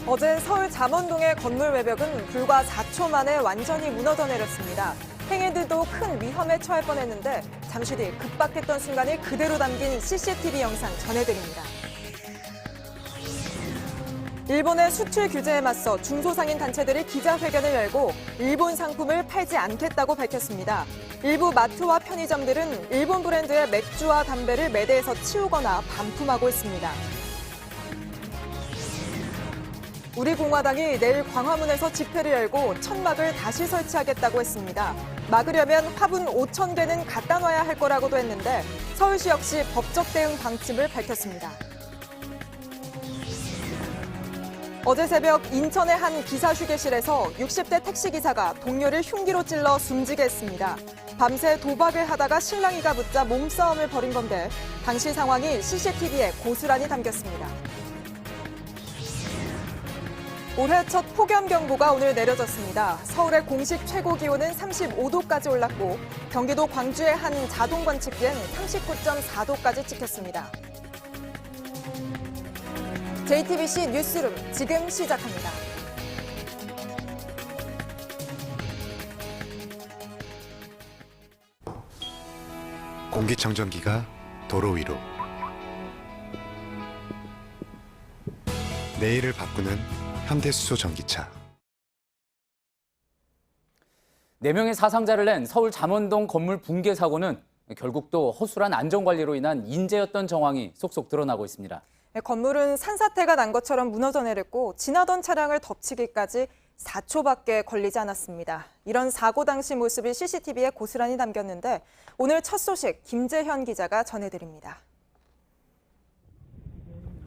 어제 서울 잠원동의 건물 외벽은 불과 4초 만에 완전히 무너져 내렸습니다. 행인들도 큰 위험에 처할 뻔했는데 잠시 뒤 급박했던 순간이 그대로 담긴 CCTV 영상 전해드립니다. 일본의 수출 규제에 맞서 중소상인 단체들이 기자회견을 열고 일본 상품을 팔지 않겠다고 밝혔습니다. 일부 마트와 편의점들은 일본 브랜드의 맥주와 담배를 매대에서 치우거나 반품하고 있습니다. 우리 공화당이 내일 광화문에서 집회를 열고 천막을 다시 설치하겠다고 했습니다. 막으려면 화분 5천 개는 갖다 놔야 할 거라고도 했는데 서울시 역시 법적 대응 방침을 밝혔습니다. 어제 새벽 인천의 한 기사 휴게실에서 60대 택시기사가 동료를 흉기로 찔러 숨지게 했습니다. 밤새 도박을 하다가 실랑이가 붙자 몸싸움을 벌인 건데 당시 상황이 CCTV에 고스란히 담겼습니다. 올해 첫 폭염경보가 오늘 내려졌습니다. 서울의 공식 최고 기온은 35도까지 올랐고 경기도 광주의 한 자동 관측기엔 39.4도까지 찍혔습니다. JTBC 뉴스룸 지금 시작합니다. 공기청정기가 도로 위로 내일을 바꾸는 현대수소 전기차. 4명의 사상자를 낸 서울 잠원동 건물 붕괴 사고는 결국 또 허술한 안전관리로 인한 인재였던 정황이 속속 드러나고 있습니다. 건물은 산사태가 난 것처럼 무너져 내렸고 지나던 차량을 덮치기까지 4초밖에 걸리지 않았습니다. 이런 사고 당시 모습이 CCTV에 고스란히 담겼는데 오늘 첫 소식 김재현 기자가 전해드립니다.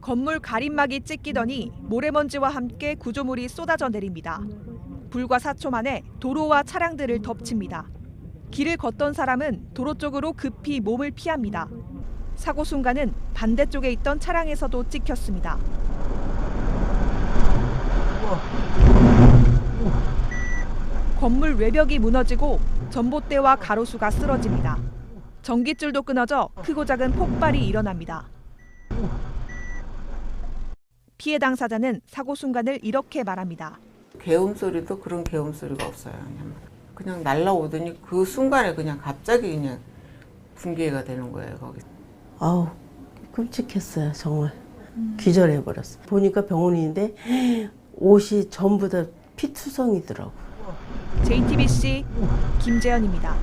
건물 가림막이 찢기더니 모래먼지와 함께 구조물이 쏟아져 내립니다. 불과 4초 만에 도로와 차량들을 덮칩니다. 길을 걷던 사람은 도로 쪽으로 급히 몸을 피합니다. 사고 순간은 반대쪽에 있던 차량에서도 찍혔습니다. 건물 외벽이 무너지고 전봇대와 가로수가 쓰러집니다. 전기줄도 끊어져 크고 작은 폭발이 일어납니다. 피해 당사자는 사고 순간을 이렇게 말합니다. 계음 소리도 그런 계음 소리가 없어요. 그냥 날라오더니 그 순간에 그냥 갑자기 그냥 붕괴가 되는 거예요, 거기. 아우, 끔찍했어요, 정말. 기절해버렸어요. 보니까 병원인데 옷이 전부 다 피투성이더라고. JTBC 김재현입니다.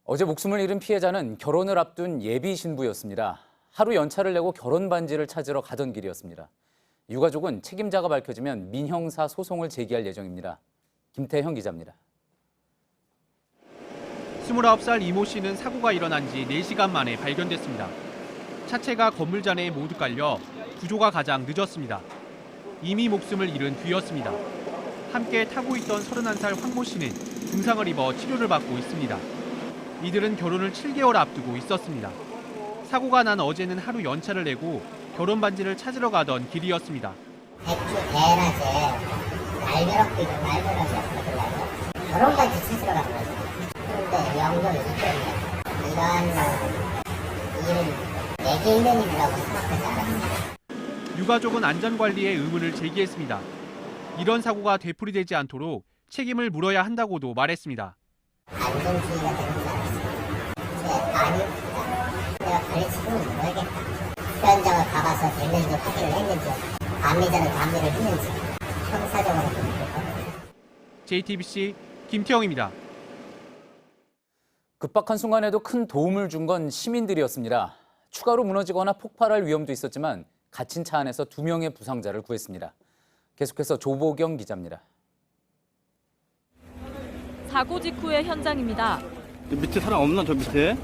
어제 목숨을 잃은 피해자는 결혼을 앞둔 예비 신부였습니다. 하루 연차를 내고 결혼 반지를 찾으러 가던 길이었습니다. 유가족은 책임자가 밝혀지면 민형사 소송을 제기할 예정입니다. 김태형 기자입니다. 29살 이모 씨는 사고가 일어난 지 4시간 만에 발견됐습니다. 차체가 건물 잔해에 모두 깔려 구조가 가장 늦었습니다. 이미 목숨을 잃은 뒤였습니다. 함께 타고 있던 31살 황모 씨는 중상을 입어 치료를 받고 있습니다. 이들은 결혼을 7개월 앞두고 있었습니다. 사고가 난 어제는 하루 연차를 내고 결혼 반지를 찾으러 가던 길이었습니다. 백주 대낮에 날벼락비도 날벼락이었거든요. 결혼 반지 찾으러 간 거죠. 그런데 영역이 있거든요. 이러한 일은 내게 있는 일이라고 생각하지 않았습니다. 유가족은 안전관리에 의문을 제기했습니다. 이런 사고가 되풀이되지 않도록 책임을 물어야 한다고도 말했습니다. 안전주의가 되는 줄 알았습니다. 아니, 내가 가르치고는 모르겠다. 현장을 가봐서 됐는지 확인을 했는지, 감리자는 감리를 했는지 형사적으로 볼 겁니다. JTBC 김태형입니다. 급박한 순간에도 큰 도움을 준 건 시민들이었습니다. 추가로 무너지거나 폭발할 위험도 있었지만 갇힌 차 안에서 2명의 부상자를 구했습니다. 계속해서 조보경 기자입니다. 사고 직후의 현장입니다. 밑에 사람 없나, 저 밑에?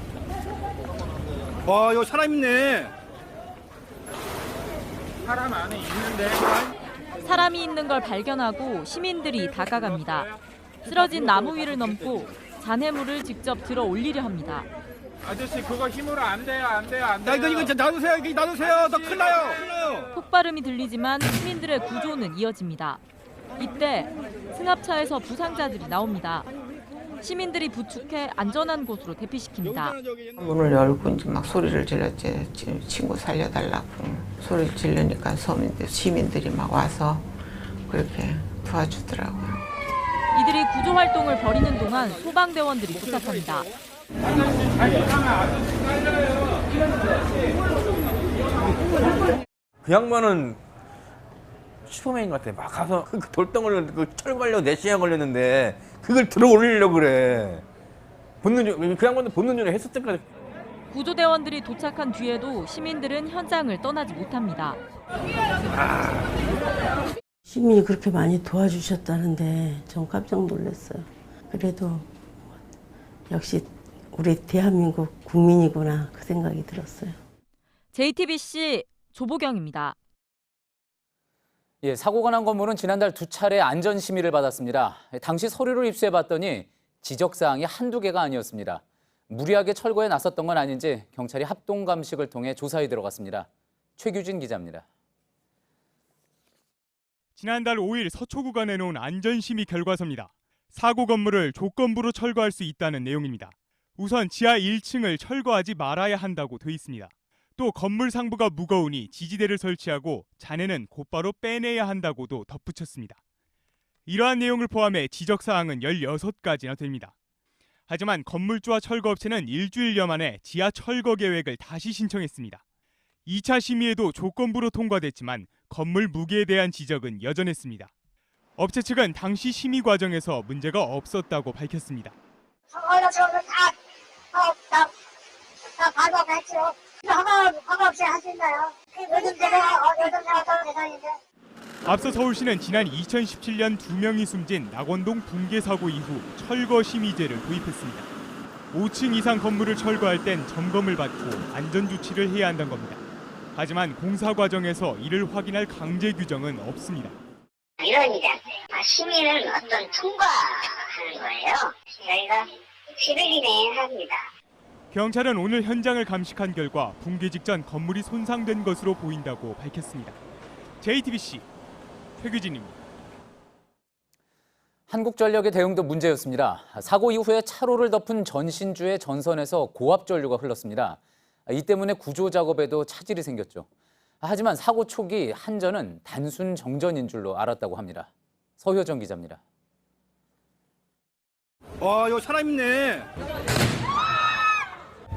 와, 여기 사람 있네. 사람 안에 있는데. 사람이 있는 걸 발견하고 시민들이 다가갑니다. 쓰러진 나무 위를 넘고 잔해물을 직접 들어 올리려 합니다. 아저씨 그거 힘으로 안 돼요. 이거 놔두세요. 놔두세요. 나 큰일 나요. 폭발음이 들리지만 시민들의 구조는 이어집니다. 이때 승합차에서 부상자들이 나옵니다. 시민들이 부축해 안전한 곳으로 대피시킵니다. 문을 열고 이제 막 소리를 질렀지. 지금 친구 살려달라고 소리를 지르니까 시민들이 막 와서 그렇게 도와주더라고요. 이들이 구조 활동을 벌이는 동안 소방대원들이 도착합니다. 그 양반은 슈퍼맨 같아. 막 가서 그 돌덩어리를 그 철거하려고 4시간 걸렸는데 그걸 들어 올리려고 그래. 그 양반도 본능적으로 했었을 거야. 구조대원들이 도착한 뒤에도 시민들은 현장을 떠나지 못합니다. 시민이 그렇게 많이 도와주셨다는데 전 깜짝 놀랐어요. 그래도 역시 우리 대한민국 국민이구나 그 생각이 들었어요. JTBC 조보경입니다. 예, 사고가 난 건물은 지난달 2차례 안전 심의를 받았습니다. 당시 서류를 입수해봤더니 지적사항이 한두 개가 아니었습니다. 무리하게 철거에 나섰던 건 아닌지 경찰이 합동 감식을 통해 조사에 들어갔습니다. 최규진 기자입니다. 지난달 5일 서초구가 내놓은 안전심의 결과서입니다. 사고 건물을 조건부로 철거할 수 있다는 내용입니다. 우선 지하 1층을 철거하지 말아야 한다고 돼 있습니다. 또 건물 상부가 무거우니 지지대를 설치하고 잔해는 곧바로 빼내야 한다고도 덧붙였습니다. 이러한 내용을 포함해 지적사항은 16가지나 됩니다. 하지만 건물주와 철거업체는 일주일여 만에 지하 철거 계획을 다시 신청했습니다. 2차 심의에도 조건부로 통과됐지만 건물 무게에 대한 지적은 여전했습니다. 업체 측은 당시 심의 과정에서 문제가 없었다고 밝혔습니다. 다 발법했죠. 허가 없이 하신다요. 요즘 제가 대상인데. 앞서 서울시는 지난 2017년 2명이 숨진 낙원동 붕괴 사고 이후 철거 심의제를 도입했습니다. 5층 이상 건물을 철거할 땐 점검을 받고 안전 조치를 해야 한다는 겁니다. 하지만 공사 과정에서 이를 확인할 강제 규정은 없습니다. 이런 이제 심의는 어떤 통과하는 거예요. 저희가 10일 이내에 합니다. 경찰은 오늘 현장을 감식한 결과 붕괴 직전 건물이 손상된 것으로 보인다고 밝혔습니다. JTBC 최규진입니다. 한국전력의 대응도 문제였습니다. 사고 이후에 차로를 덮은 전신주의 전선에서 고압 전류가 흘렀습니다. 이 때문에 구조 작업에도 차질이 생겼죠. 하지만 사고 초기 한전은 단순 정전인 줄로 알았다고 합니다. 서효정 기자입니다. 와, 여기 사람 있네.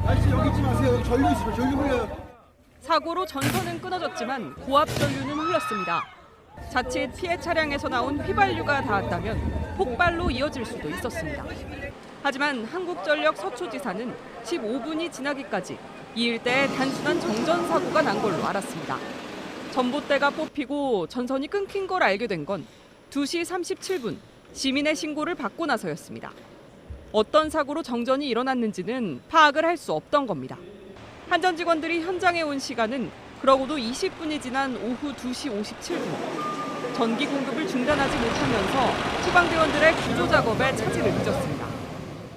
아저씨 여기 있지 마세요. 여기 전류 있어요. 전류 흘려요. 사고로 전선은 끊어졌지만 고압 전류는 흘렀습니다. 자칫 피해 차량에서 나온 휘발유가 닿았다면 폭발로 이어질 수도 있었습니다. 하지만 한국전력 서초지사는 15분이 지나기까지 이 일대에 단순한 정전 사고가 난 걸로 알았습니다. 전봇대가 뽑히고 전선이 끊긴 걸 알게 된 건 2시 37분 시민의 신고를 받고 나서였습니다. 어떤 사고로 정전이 일어났는지는 파악을 할 수 없던 겁니다. 한전 직원들이 현장에 온 시간은 그러고도 20분이 지난 오후 2시 57분. 전기 공급을 중단하지 못하면서 소방대원들의 구조 작업에 차질을 빚었습니다.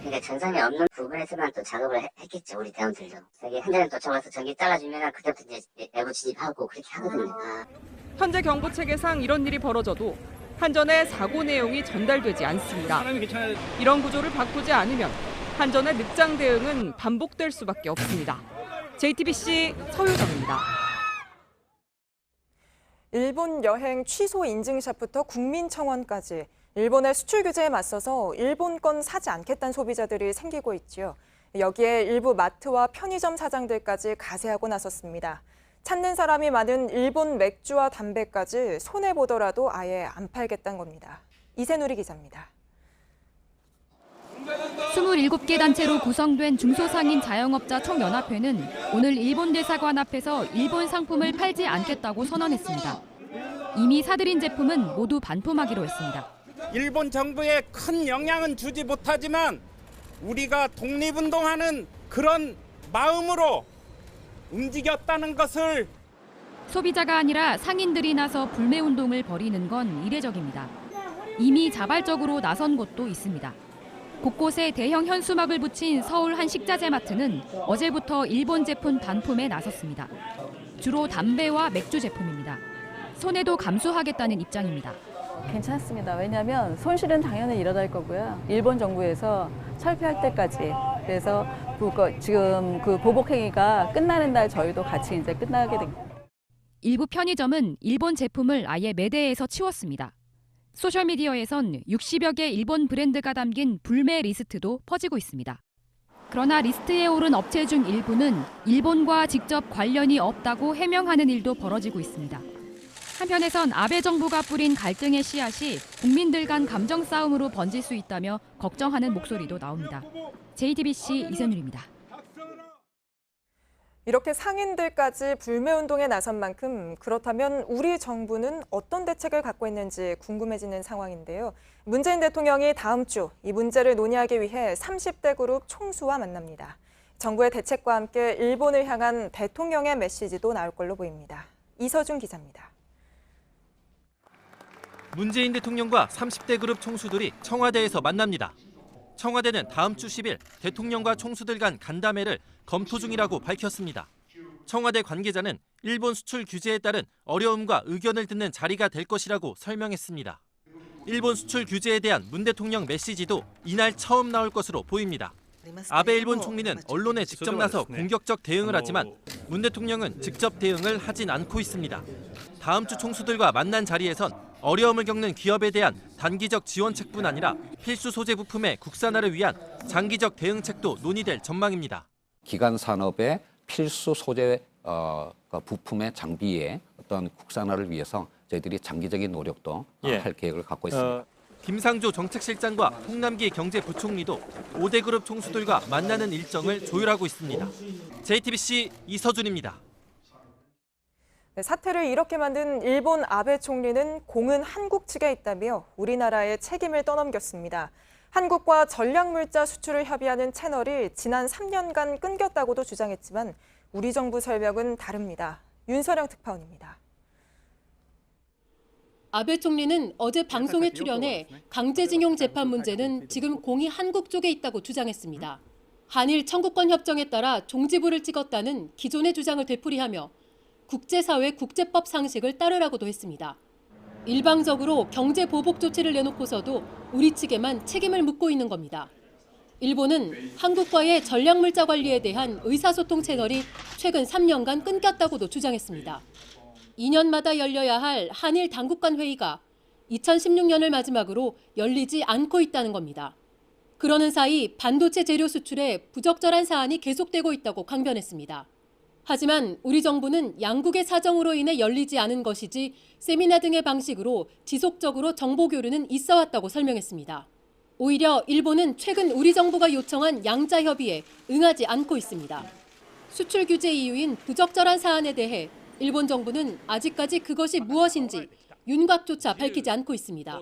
그러니까 전선이 없는 부분에서만 또 작업을 했겠죠, 우리 대원들도. 여기 현장에 도착해서 전기 잘라주면 그때부터 이제 내부 진입하고 그렇게 하거든요. 현재 경보 체계상 이런 일이 벌어져도 한전의 사고 내용이 전달되지 않습니다. 이런 구조를 바꾸지 않으면 한전의 늑장 대응은 반복될 수밖에 없습니다. JTBC 서효정입니다. 일본 여행 취소 인증샷부터 국민청원까지 일본의 수출 규제에 맞서서 일본권 사지 않겠다는 소비자들이 생기고 있죠. 여기에 일부 마트와 편의점 사장들까지 가세하고 나섰습니다. 찾는 사람이 많은 일본 맥주와 담배까지 손해보더라도 아예 안 팔겠다는 겁니다. 이세누리 기자입니다. 27개 단체로 구성된 중소상인 자영업자 총연합회는 오늘 일본 대사관 앞에서 일본 상품을 팔지 않겠다고 선언했습니다. 이미 사들인 제품은 모두 반품하기로 했습니다. 일본 정부에 큰 영향은 주지 못하지만 우리가 독립운동하는 그런 마음으로 움직였다는 것을 소비자가 아니라 상인들이 나서 불매운동을 벌이는 건 이례적입니다. 이미 자발적으로 나선 곳도 있습니다. 곳곳에 대형 현수막을 붙인 서울 한 식자재 마트는 어제부터 일본 제품 반품에 나섰습니다. 주로 담배와 맥주 제품입니다. 손해도 감수하겠다는 입장입니다. 괜찮습니다. 왜냐하면 손실은 당연히 일어날 거고요. 일본 정부에서 철폐할 때까지. 그래서 지금 그 보복 행위가 끝나는 날 저희도 같이 이제 끝나게 됩니다. 일부 편의점은 일본 제품을 아예 매대에서 치웠습니다. 소셜미디어에선 60여 개 일본 브랜드가 담긴 불매 리스트도 퍼지고 있습니다. 그러나 리스트에 오른 업체 중 일부는 일본과 직접 관련이 없다고 해명하는 일도 벌어지고 있습니다. 한편에선 아베 정부가 뿌린 갈등의 씨앗이 국민들 간 감정 싸움으로 번질 수 있다며 걱정하는 목소리도 나옵니다. JTBC 이선율입니다. 이렇게 상인들까지 불매운동에 나선 만큼 그렇다면 우리 정부는 어떤 대책을 갖고 있는지 궁금해지는 상황인데요. 문재인 대통령이 다음 주 이 문제를 논의하기 위해 30대 그룹 총수와 만납니다. 정부의 대책과 함께 일본을 향한 대통령의 메시지도 나올 걸로 보입니다. 이서준 기자입니다. 문재인 대통령과 30대 그룹 총수들이 청와대에서 만납니다. 청와대는 다음 주 10일 대통령과 총수들 간 간담회를 검토 중이라고 밝혔습니다. 청와대 관계자는 일본 수출 규제에 따른 어려움과 의견을 듣는 자리가 될 것이라고 설명했습니다. 일본 수출 규제에 대한 문 대통령 메시지도 이날 처음 나올 것으로 보입니다. 아베 일본 총리는 언론에 직접 나서 공격적 대응을 하지만 문 대통령은 직접 대응을 하진 않고 있습니다. 다음 주 총수들과 만난 자리에선 어려움을 겪는 기업에 대한 단기적 지원책뿐 아니라 필수 소재 부품의 국산화를 위한 장기적 대응책도 논의될 전망입니다. 기간 산업의 필수 소재 부품의 장비의 어떤 국산화를 위해서 저희들이 장기적인 노력도 할 계획을 갖고 있습니다. 김상조 정책실장과 홍남기 경제부총리도 5대 그룹 총수들과 만나는 일정을 조율하고 있습니다. JTBC 이서준입니다. 네, 사태를 이렇게 만든 일본 아베 총리는 공은 한국 측에 있다며 우리나라에 책임을 떠넘겼습니다. 한국과 전략물자 수출을 협의하는 채널이 지난 3년간 끊겼다고도 주장했지만 우리 정부 설명은 다릅니다. 윤서령 특파원입니다. 아베 총리는 어제 방송에 출연해 강제징용 재판 문제는 지금 공이 한국 쪽에 있다고 주장했습니다. 한일 청구권 협정에 따라 종지부를 찍었다는 기존의 주장을 되풀이하며 국제사회 국제법 상식을 따르라고도 했습니다. 일방적으로 경제 보복 조치를 내놓고서도 우리 측에만 책임을 묻고 있는 겁니다. 일본은 한국과의 전략물자 관리에 대한 의사소통 채널이 최근 3년간 끊겼다고도 주장했습니다. 2년마다 열려야 할 한일 당국 간 회의가 2016년을 마지막으로 열리지 않고 있다는 겁니다. 그러는 사이 반도체 재료 수출에 부적절한 사안이 계속되고 있다고 강변했습니다. 하지만 우리 정부는 양국의 사정으로 인해 열리지 않은 것이지 세미나 등의 방식으로 지속적으로 정보 교류는 있어 왔다고 설명했습니다. 오히려 일본은 최근 우리 정부가 요청한 양자 협의에 응하지 않고 있습니다. 수출 규제 이유인 부적절한 사안에 대해 일본 정부는 아직까지 그것이 무엇인지 윤곽조차 밝히지 않고 있습니다.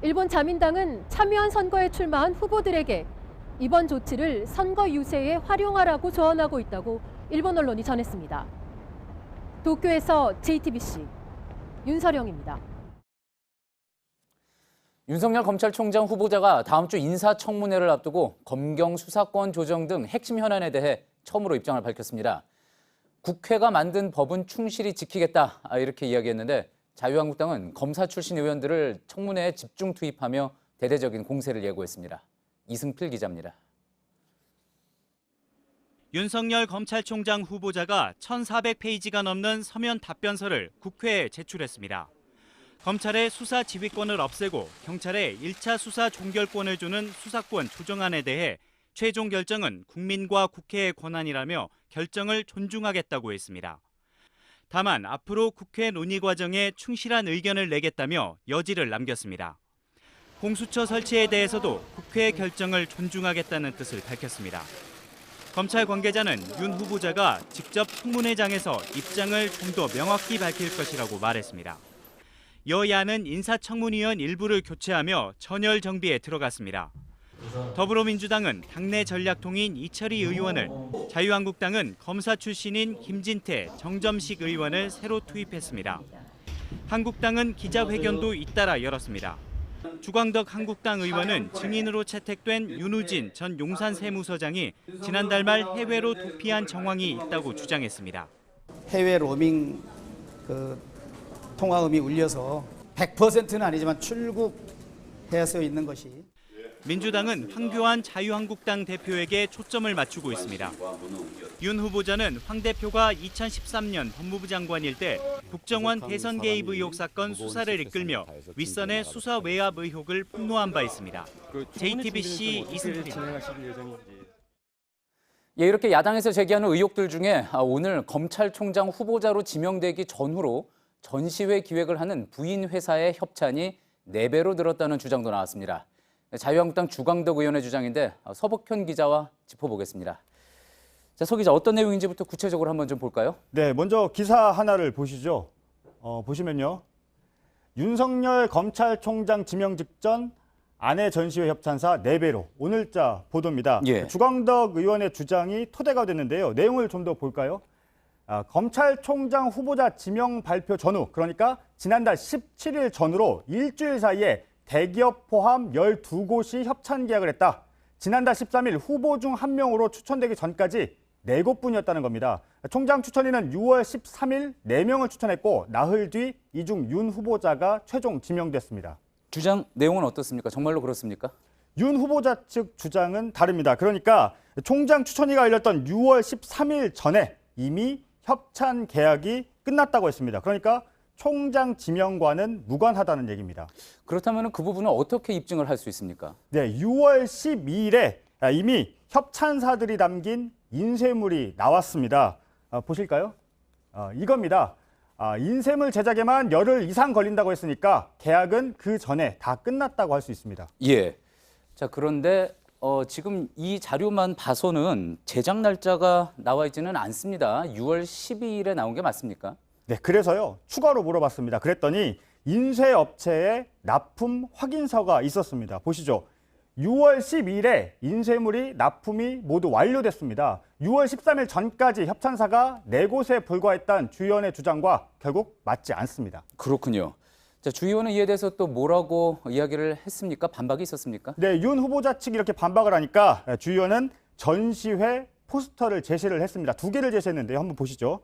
일본 자민당은 참여한 선거에 출마한 후보들에게 이번 조치를 선거 유세에 활용하라고 조언하고 있다고 일본 언론이 전했습니다. 도쿄에서 JTBC 윤서령입니다. 윤석열 검찰총장 후보자가 다음 주 인사청문회를 앞두고 검경 수사권 조정 등 핵심 현안에 대해 처음으로 입장을 밝혔습니다. 국회가 만든 법은 충실히 지키겠다 이렇게 이야기했는데 자유한국당은 검사 출신 의원들을 청문회에 집중 투입하며 대대적인 공세를 예고했습니다. 이승필 기자입니다. 윤석열 검찰총장 후보자가 1,400페이지가 넘는 서면 답변서를 국회에 제출했습니다. 검찰의 수사 지휘권을 없애고 경찰에 1차 수사 종결권을 주는 수사권 조정안에 대해 최종 결정은 국민과 국회의 권한이라며 결정을 존중하겠다고 했습니다. 다만 앞으로 국회 논의 과정에 충실한 의견을 내겠다며 여지를 남겼습니다. 공수처 설치에 대해서도 국회의 결정을 존중하겠다는 뜻을 밝혔습니다. 검찰 관계자는 윤 후보자가 직접 청문회장에서 입장을 좀 더 명확히 밝힐 것이라고 말했습니다. 여야는 인사청문위원 일부를 교체하며 전열 정비에 들어갔습니다. 더불어민주당은 당내 전략통인 이철희 의원을, 자유한국당은 검사 출신인 김진태, 정점식 의원을 새로 투입했습니다. 한국당은 기자회견도 잇따라 열었습니다. 주광덕 한국당 의원은 증인으로 채택된 윤우진 전 용산 세무서장이 지난달 말 해외로 도피한 정황이 있다고 주장했습니다. 해외 로밍 통화음이 울려서 100%는 아니지만 출국해서 있는 것이. 민주당은 황교안 자유한국당 대표에게 초점을 맞추고 있습니다. 윤 후보자는 황 대표가 2013년 법무부 장관일 때 국정원 대선 개입 의혹 사건 수사를 이끌며 윗선의 수사 외압 의혹을 폭로한 바 있습니다. JTBC 이승필입니다. 예, 이렇게 야당에서 제기하는 의혹들 중에 오늘 검찰총장 후보자로 지명되기 전후로 전시회 기획을 하는 부인 회사의 협찬이 4배로 늘었다는 주장도 나왔습니다. 자유한국당 주광덕 의원의 주장인데 서복현 기자와 짚어보겠습니다. 자, 서 기자, 어떤 내용인지부터 구체적으로 한번 좀 볼까요? 네, 먼저 기사 하나를 보시죠. 보시면요. 윤석열 검찰총장 지명 직전 아내 전시회 협찬사 4배로 오늘자 보도입니다. 예. 주광덕 의원의 주장이 토대가 됐는데요. 내용을 좀 더 볼까요? 검찰총장 후보자 지명 발표 전후, 그러니까 지난달 17일 전후로 일주일 사이에 대기업 포함 12곳이 협찬 계약을 했다. 지난달 13일 후보 중 한 명으로 추천되기 전까지 4곳뿐이었다는 겁니다. 총장 추천인은 6월 13일 4명을 추천했고 나흘 뒤 이 중 윤 후보자가 최종 지명됐습니다. 주장 내용은 어떻습니까? 정말로 그렇습니까? 윤 후보자 측 주장은 다릅니다. 그러니까 총장 추천위가 열렸던 6월 13일 전에 이미 협찬 계약이 끝났다고 했습니다. 그러니까 총장 지명과는 무관하다는 얘기입니다. 그렇다면 그 부분은 어떻게 입증을 할 수 있습니까? 네, 6월 12일에 이미 협찬사들이 담긴 인쇄물이 나왔습니다. 보실까요? 이겁니다. 인쇄물 제작에만 열흘 이상 걸린다고 했으니까 계약은 그 전에 다 끝났다고 할 수 있습니다. 예. 자, 그런데 지금 이 자료만 봐서는 제작 날짜가 나와 있지는 않습니다. 6월 12일에 나온 게 맞습니까? 네, 그래서요. 추가로 물어봤습니다. 그랬더니 인쇄업체에 납품 확인서가 있었습니다. 보시죠. 6월 12일에 인쇄물이 납품이 모두 완료됐습니다. 6월 13일 전까지 협찬사가 4곳에 불과했다는 주 의원의 주장과 결국 맞지 않습니다. 그렇군요. 자, 주 의원은 이에 대해서 또 뭐라고 이야기를 했습니까? 반박이 있었습니까? 네, 윤 후보자 측이 이렇게 반박을 하니까 주 의원은 전시회 포스터를 제시를 했습니다. 2개를 제시했는데요. 한번 보시죠.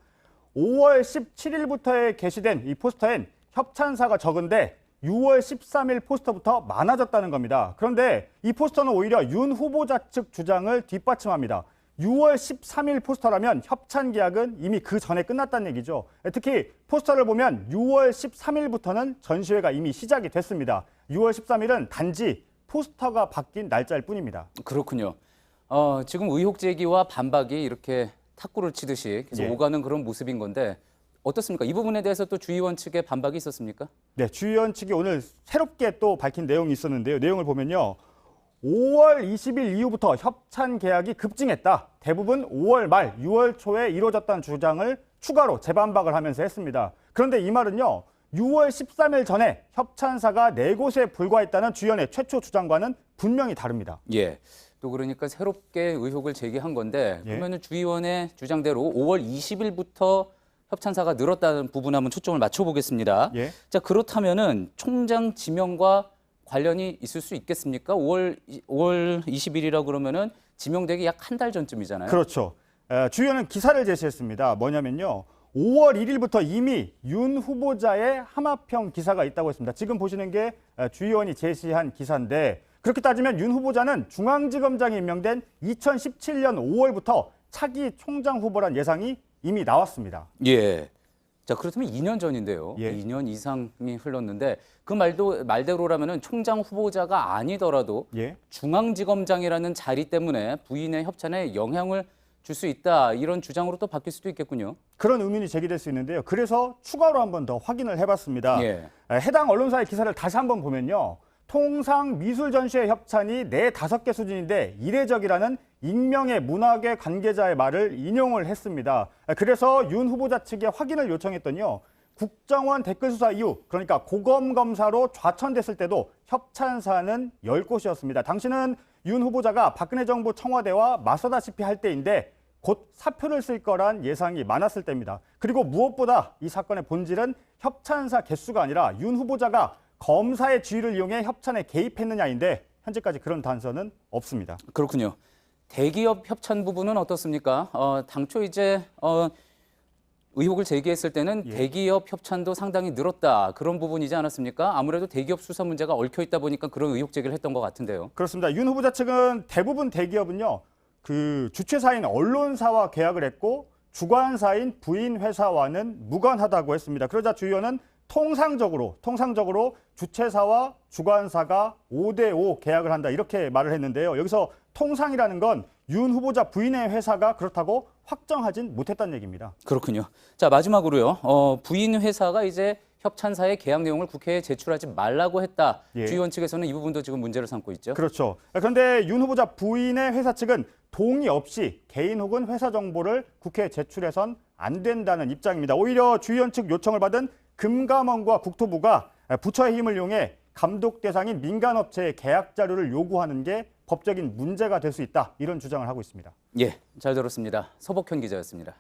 5월 17일부터에 게시된 이 포스터엔 협찬사가 적은데 6월 13일 포스터부터 많아졌다는 겁니다. 그런데 이 포스터는 오히려 윤 후보자 측 주장을 뒷받침합니다. 6월 13일 포스터라면 협찬 계약은 이미 그 전에 끝났다는 얘기죠. 특히 포스터를 보면 6월 13일부터는 전시회가 이미 시작이 됐습니다. 6월 13일은 단지 포스터가 바뀐 날짜일 뿐입니다. 그렇군요. 지금 의혹 제기와 반박이 이렇게 탁구를 치듯이 계속 예. 오가는 그런 모습인 건데 어떻습니까? 이 부분에 대해서 또 주 의원 측의 반박이 있었습니까? 네, 주 의원 측이 오늘 새롭게 또 밝힌 내용이 있었는데요. 내용을 보면요. 5월 20일 이후부터 협찬 계약이 급증했다. 대부분 5월 말, 6월 초에 이루어졌다는 주장을 추가로 재반박을 하면서 했습니다. 그런데 이 말은요. 6월 13일 전에 협찬사가 4곳에 불과했다는 주 의원의 최초 주장과는 분명히 다릅니다. 예. 또 그러니까 새롭게 의혹을 제기한 건데 그러면 주 의원의 주장대로 5월 20일부터 협찬사가 늘었다는 부분 한번 초점을 맞춰보겠습니다. 예. 자, 그렇다면은 총장 지명과 관련이 있을 수 있겠습니까? 5월 20일이라고 그러면은 지명되기 약 한 달 전쯤이잖아요. 그렇죠. 주 의원은 기사를 제시했습니다. 뭐냐면요. 5월 1일부터 이미 윤 후보자의 함합형 기사가 있다고 했습니다. 지금 보시는 게 주 의원이 제시한 기사인데 그렇게 따지면 윤 후보자는 중앙지검장에 임명된 2017년 5월부터 차기 총장 후보란 예상이 이미 나왔습니다. 예. 자, 그렇다면 2년 전인데요. 예. 2년 이상이 흘렀는데 그 말대로라면은 총장 후보자가 아니더라도 예. 중앙지검장이라는 자리 때문에 부인의 협찬에 영향을 줄 수 있다. 이런 주장으로 또 바뀔 수도 있겠군요. 그런 의문이 제기될 수 있는데요. 그래서 추가로 한 번 더 확인을 해봤습니다. 예. 해당 언론사의 기사를 다시 한번 보면요. 통상 미술 전시회 협찬이 4-5개 수준인데 이례적이라는 익명의 문화계 관계자의 말을 인용을 했습니다. 그래서 윤 후보자 측에 확인을 요청했더니요. 국정원 댓글 수사 이후 그러니까 고검 검사로 좌천됐을 때도 협찬사는 10곳이었습니다. 당시는 윤 후보자가 박근혜 정부 청와대와 맞서다시피 할 때인데 곧 사표를 쓸 거란 예상이 많았을 때입니다. 그리고 무엇보다 이 사건의 본질은 협찬사 개수가 아니라 윤 후보자가 검사의 지위를 이용해 협찬에 개입했느냐인데 현재까지 그런 단서는 없습니다. 그렇군요. 대기업 협찬 부분은 어떻습니까? 당초 이제 의혹을 제기했을 때는 대기업 협찬도 상당히 늘었다. 그런 부분이지 않았습니까? 아무래도 대기업 수사 문제가 얽혀 있다 보니까 그런 의혹 제기를 했던 것 같은데요. 그렇습니다. 윤 후보자 측은 대부분 대기업은요, 그 주최사인 언론사와 계약을 했고 주관사인 부인 회사와는 무관하다고 했습니다. 그러자 주 의원은 통상적으로 주최사와 주관사가 5대5 계약을 한다 이렇게 말을 했는데요. 여기서 통상이라는 건 윤 후보자 부인의 회사가 그렇다고 확정하진 못했다는 얘기입니다. 그렇군요. 자, 마지막으로요. 부인 회사가 이제 협찬사의 계약 내용을 국회에 제출하지 말라고 했다. 주 의원 측에서는 이 부분도 지금 문제를 삼고 있죠. 그렇죠. 그런데 윤 후보자 부인의 회사 측은 동의 없이 개인 혹은 회사 정보를 국회에 제출해선 안 된다는 입장입니다. 오히려 주 의원 측 요청을 받은 금감원과 국토부가 부처의 힘을 이용해 감독 대상인 민간업체의 계약 자료를 요구하는 게 법적인 문제가 될 수 있다. 이런 주장을 하고 있습니다. 예, 잘 들었습니다. 서복현 기자였습니다.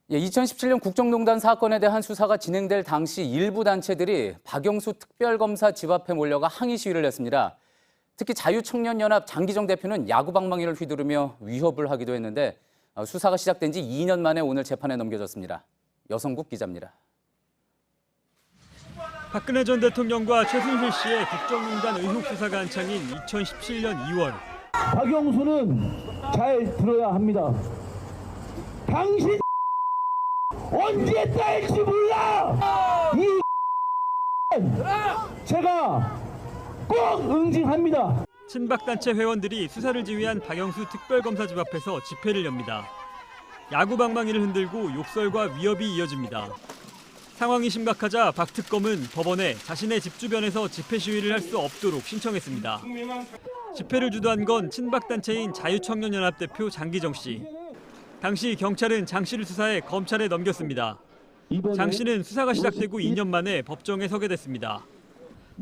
2017년 국정농단 사건에 대한 수사가 진행될 당시 일부 단체들이 박영수 특별검사 집 앞에 몰려가 항의 시위를 했습니다. 특히 자유청년연합 장기정 대표는 야구방망이를 휘두르며 위협을 하기도 했는데 수사가 시작된 지 2년 만에 오늘 재판에 넘겨졌습니다. 여성국 기자입니다. 박근혜 전 대통령과 최순실 씨의 국정농단 의혹 수사가 한창인 2017년 2월. 박영수는 잘 들어야 합니다. 당신 언제 딸지 몰라. 제가 꼭 응징합니다. 친박단체 회원들이 수사를 지휘한 박영수 특별검사 집 앞에서 집회를 엽니다. 야구방망이를 흔들고 욕설과 위협이 이어집니다. 상황이 심각하자 박 특검은 법원에 자신의 집 주변에서 집회 시위를 할 수 없도록 신청했습니다. 집회를 주도한 건 친박단체인 자유청년연합 대표 장기정 씨. 당시 경찰은 장 씨를 수사해 검찰에 넘겼습니다. 장 씨는 수사가 시작되고 2년 만에 법정에 서게 됐습니다.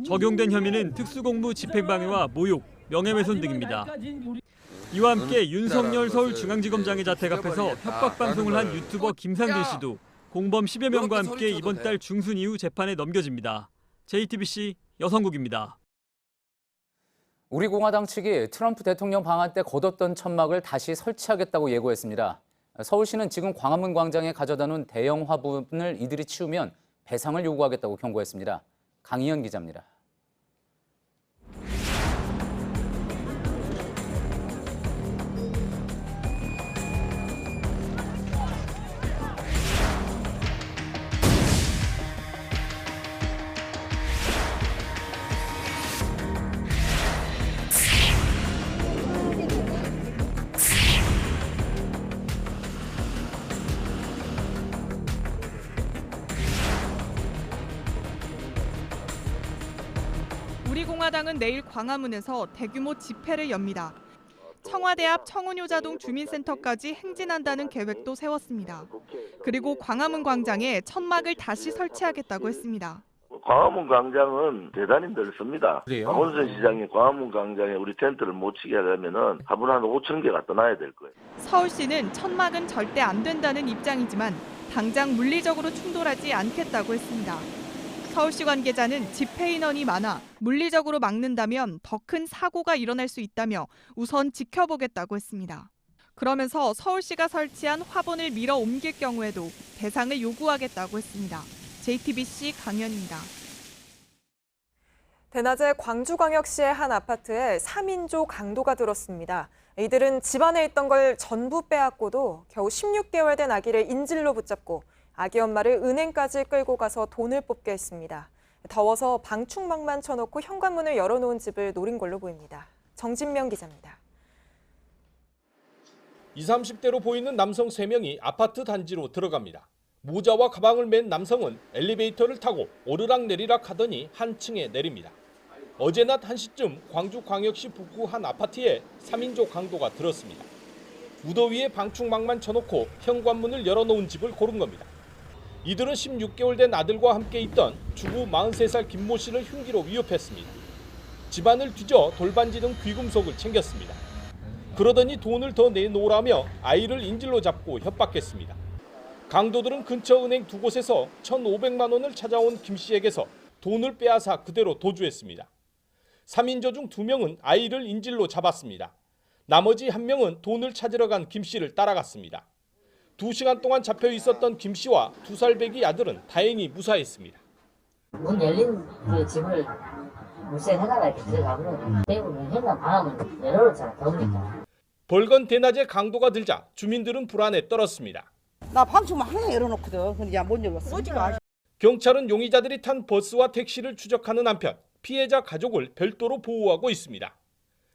적용된 혐의는 특수공무 집행방해와 모욕, 명예훼손 등입니다. 이와 함께 윤석열 서울중앙지검장의 자택 앞에서 협박방송을 한 유튜버 김상진 씨도 공범 10여 명과 함께 이번 달 중순 이후 재판에 넘겨집니다. JTBC 여성국입니다. 우리 공화당 측이 트럼프 대통령 방한 때 거뒀던 천막을 다시 설치하겠다고 예고했습니다. 서울시는 지금 광화문 광장에 가져다 놓은 대형 화분을 이들이 치우면 배상을 요구하겠다고 경고했습니다. 강희연 기자입니다. 우리공화당은 내일 광화문에서 대규모 집회를 엽니다. 청와대 앞 청운효자동 주민센터까지 행진한다는 계획도 세웠습니다. 그리고 광화문 광장에 천막을 다시 설치하겠다고 했습니다. 광화문 광장은 대단히 넓습니다. 그래요? 박원순 시장이 광화문 광장에 우리 텐트를 못 치게 하려면은 화분 한 5천 개가 떠나야 될 거예요. 서울시는 천막은 절대 안 된다는 입장이지만 당장 물리적으로 충돌하지 않겠다고 했습니다. 서울시 관계자는 집회 인원이 많아 물리적으로 막는다면 더 큰 사고가 일어날 수 있다며 우선 지켜보겠다고 했습니다. 그러면서 서울시가 설치한 화분을 밀어 옮길 경우에도 배상을 요구하겠다고 했습니다. JTBC 강연입니다. 대낮에 광주광역시의 한 아파트에 3인조 강도가 들었습니다. 이들은 집안에 있던 걸 전부 빼앗고도 겨우 16개월 된 아기를 인질로 붙잡고 아기 엄마를 은행까지 끌고 가서 돈을 뽑게 했습니다. 더워서 방충망만 쳐놓고 현관문을 열어놓은 집을 노린 걸로 보입니다. 정진명 기자입니다. 20, 30대로 보이는 남성 3명이 아파트 단지로 들어갑니다. 모자와 가방을 맨 남성은 엘리베이터를 타고 오르락내리락 하더니 한 층에 내립니다. 어제 낮 1시쯤 광주광역시 북구 한 아파트에 3인조 강도가 들었습니다. 무더위에 방충망만 쳐놓고 현관문을 열어놓은 집을 고른 겁니다. 이들은 16개월 된 아들과 함께 있던 주부 43살 김모 씨를 흉기로 위협했습니다. 집안을 뒤져 돌반지 등 귀금속을 챙겼습니다. 그러더니 돈을 더 내놓으라며 아이를 인질로 잡고 협박했습니다. 강도들은 근처 은행 두 곳에서 1,500만 원을 찾아온 김 씨에게서 돈을 빼앗아 그대로 도주했습니다. 3인조 중 2명은 아이를 인질로 잡았습니다. 나머지 한 명은 돈을 찾으러 간 김 씨를 따라갔습니다. 2시간 동안 잡혀 있었던 김 씨와 2살 배기 아들은 다행히 무사했습니다. 문 열린 그 집을 물색해다가 이렇게 들어가면 대부분 현관 방음은 내려오잖아. 더우니까. 벌건 대낮에 강도가 들자 주민들은 불안에 떨었습니다. 나 방충망 항상 열어놓거든. 근데 야 못 열었어. 경찰은 용의자들이 탄 버스와 택시를 추적하는 한편 피해자 가족을 별도로 보호하고 있습니다.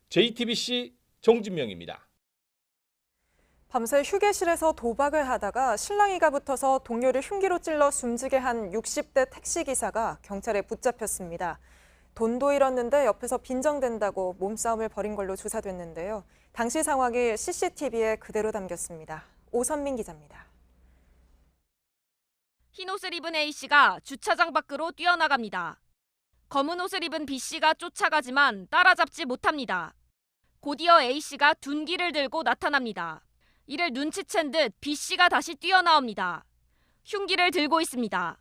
JTBC 정진명입니다. 밤새 휴게실에서 도박을 하다가 실랑이가 붙어서 동료를 흉기로 찔러 숨지게 한 60대 택시기사가 경찰에 붙잡혔습니다. 돈도 잃었는데 옆에서 빈정댄다고 몸싸움을 벌인 걸로 조사됐는데요. 당시 상황이 CCTV에 그대로 담겼습니다. 오선민 기자입니다. 흰 옷을 입은 A씨가 주차장 밖으로 뛰어나갑니다. 검은 옷을 입은 B씨가 쫓아가지만 따라잡지 못합니다. 곧이어 A씨가 둔기를 들고 나타납니다. 이를 눈치챈 듯 B씨가 다시 뛰어나옵니다. 흉기를 들고 있습니다.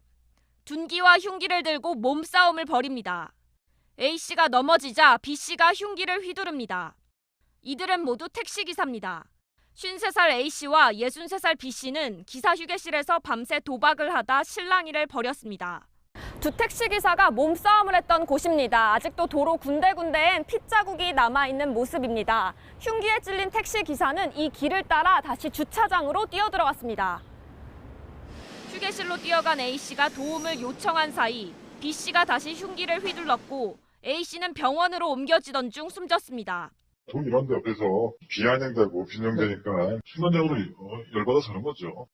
둔기와 흉기를 들고 몸싸움을 벌입니다. A씨가 넘어지자 B씨가 흉기를 휘두릅니다. 이들은 모두 택시기사입니다. 53살 A씨와 63살 B씨는 기사 휴게실에서 밤새 도박을 하다 실랑이를 벌였습니다. 두 택시기사가 몸싸움을 했던 곳입니다. 아직도 도로 군데군데엔 핏자국이 남아있는 모습입니다. 흉기에 찔린 택시기사는 이 길을 따라 다시 주차장으로 뛰어들어갔습니다. 휴게실로 뛰어간 A씨가 도움을 요청한 사이 B씨가 다시 흉기를 휘둘렀고 A씨는 병원으로 옮겨지던 중 숨졌습니다. 돈 이런 데 옆에서 비아냥대고 빈정대니까 순간적으로 열받아서 그런 거죠.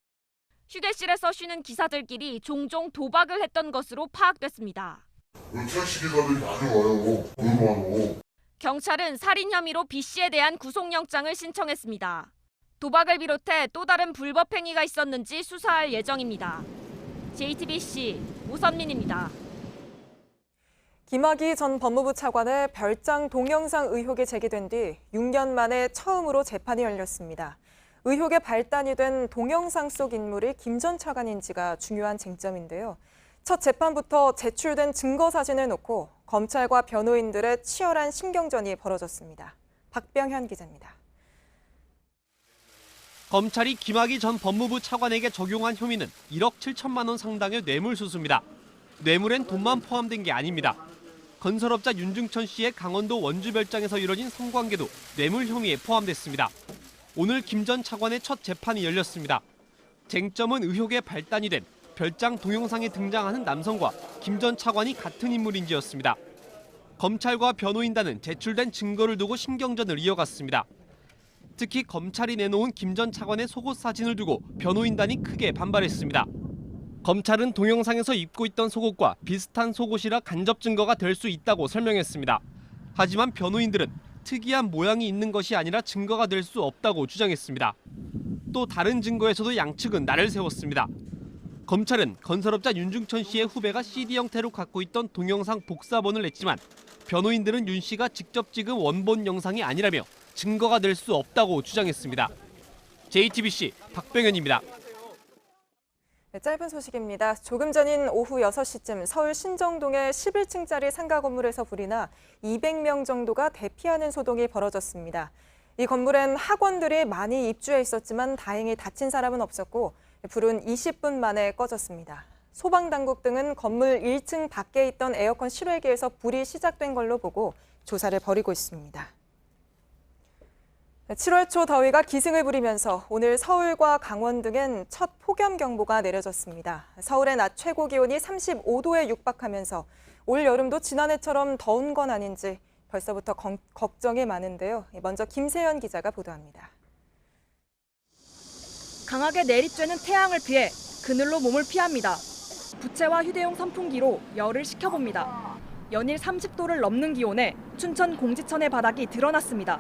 휴게실에서 쉬는 기사들끼리 종종 도박을 했던 것으로 파악됐습니다. 택시기사들이 많이 와요. 와요. 경찰은 살인 혐의로 B씨에 대한 구속영장을 신청했습니다. 도박을 비롯해 또 다른 불법 행위가 있었는지 수사할 예정입니다. JTBC 오선민입니다. 김학의 전 법무부 차관의 별장 동영상 의혹이 제기된 뒤 6년 만에 처음으로 재판이 열렸습니다. 의혹의 발단이 된 동영상 속 인물이 김 전 차관인지가 중요한 쟁점인데요. 첫 재판부터 제출된 증거 사진을 놓고 검찰과 변호인들의 치열한 신경전이 벌어졌습니다. 박병현 기자입니다. 검찰이 김학의 전 법무부 차관에게 적용한 혐의는 1억 7천만 원 상당의 뇌물수수입니다. 뇌물엔 돈만 포함된 게 아닙니다. 건설업자 윤중천 씨의 강원도 원주별장에서 이뤄진 성관계도 뇌물 혐의에 포함됐습니다. 오늘 김 전 차관의 첫 재판이 열렸습니다. 쟁점은 의혹의 발단이 된 별장 동영상에 등장하는 남성과 김 전 차관이 같은 인물인지였습니다. 검찰과 변호인단은 제출된 증거를 두고 신경전을 이어갔습니다. 특히 검찰이 내놓은 김 전 차관의 속옷 사진을 두고 변호인단이 크게 반발했습니다. 검찰은 동영상에서 입고 있던 속옷과 비슷한 속옷이라 간접 증거가 될 수 있다고 설명했습니다. 하지만 변호인들은 특이한 모양이 있는 것이 아니라 증거가 될 수 없다고 주장했습니다. 또 다른 증거에서도 양측은 날을 세웠습니다. 검찰은 건설업자 윤중천 씨의 후배가 CD 형태로 갖고 있던 동영상 복사본을 냈지만 변호인들은 윤 씨가 직접 찍은 원본 영상이 아니라며 증거가 될 수 없다고 주장했습니다. JTBC 박병현입니다. 네, 짧은 소식입니다. 조금 전인 오후 6시쯤 서울 신정동의 11층짜리 상가 건물에서 불이 나 200명 정도가 대피하는 소동이 벌어졌습니다. 이 건물엔 학원들이 많이 입주해 있었지만 다행히 다친 사람은 없었고 불은 20분 만에 꺼졌습니다. 소방당국 등은 건물 1층 밖에 있던 에어컨 실외기에서 불이 시작된 걸로 보고 조사를 벌이고 있습니다. 7월 초 더위가 기승을 부리면서 오늘 서울과 강원 등엔 첫 폭염경보가 내려졌습니다. 서울의 낮 최고 기온이 35도에 육박하면서 올 여름도 지난해처럼 더운 건 아닌지 벌써부터 걱정이 많은데요. 먼저 김세연 기자가 보도합니다. 강하게 내리쬐는 태양을 피해 그늘로 몸을 피합니다. 부채와 휴대용 선풍기로 열을 식혀봅니다. 연일 30도를 넘는 기온에 춘천 공지천의 바닥이 드러났습니다.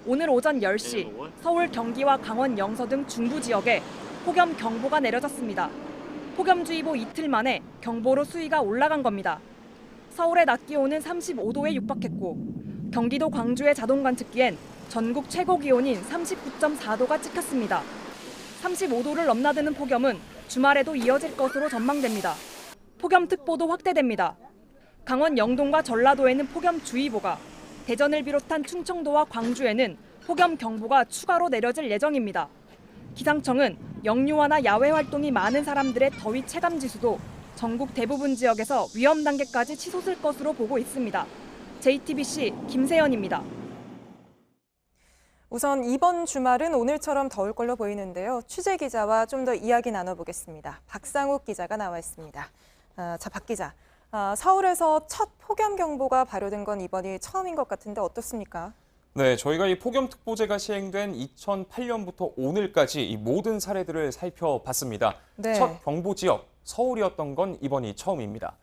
오늘 오전 10시 서울, 경기와 강원, 영서 등 중부 지역에 폭염 경보가 내려졌습니다. 폭염주의보 이틀 만에 경보로 수위가 올라간 겁니다. 서울의 낮 기온은 35도에 육박했고 경기도 광주의 자동 관측기엔 전국 최고 기온인 39.4도가 찍혔습니다. 35도를 넘나드는 폭염은 주말에도 이어질 것으로 전망됩니다. 폭염특보도 확대됩니다. 강원 영동과 전라도에는 폭염주의보가, 대전을 비롯한 충청도와 광주에는 폭염 경보가 추가로 내려질 예정입니다. 기상청은 영유아나 야외 활동이 많은 사람들의 더위 체감 지수도 전국 대부분 지역에서 위험 단계까지 치솟을 것으로 보고 있습니다. JTBC 김세연입니다. 우선 이번 주말은 오늘처럼 더울 걸로 보이는데요. 취재 기자와 좀 더 이야기 나눠보겠습니다. 박상욱 기자가 나와 있습니다. 자, 박 기자. 서울에서 첫 폭염 경보가 발효된 건 이번이 처음인 것 같은데 어떻습니까? 네, 저희가 이 폭염특보제가 시행된 2008년부터 오늘까지 이 모든 사례들을 살펴봤습니다. 네. 첫 경보 지역, 서울이었던 건 이번이 처음입니다.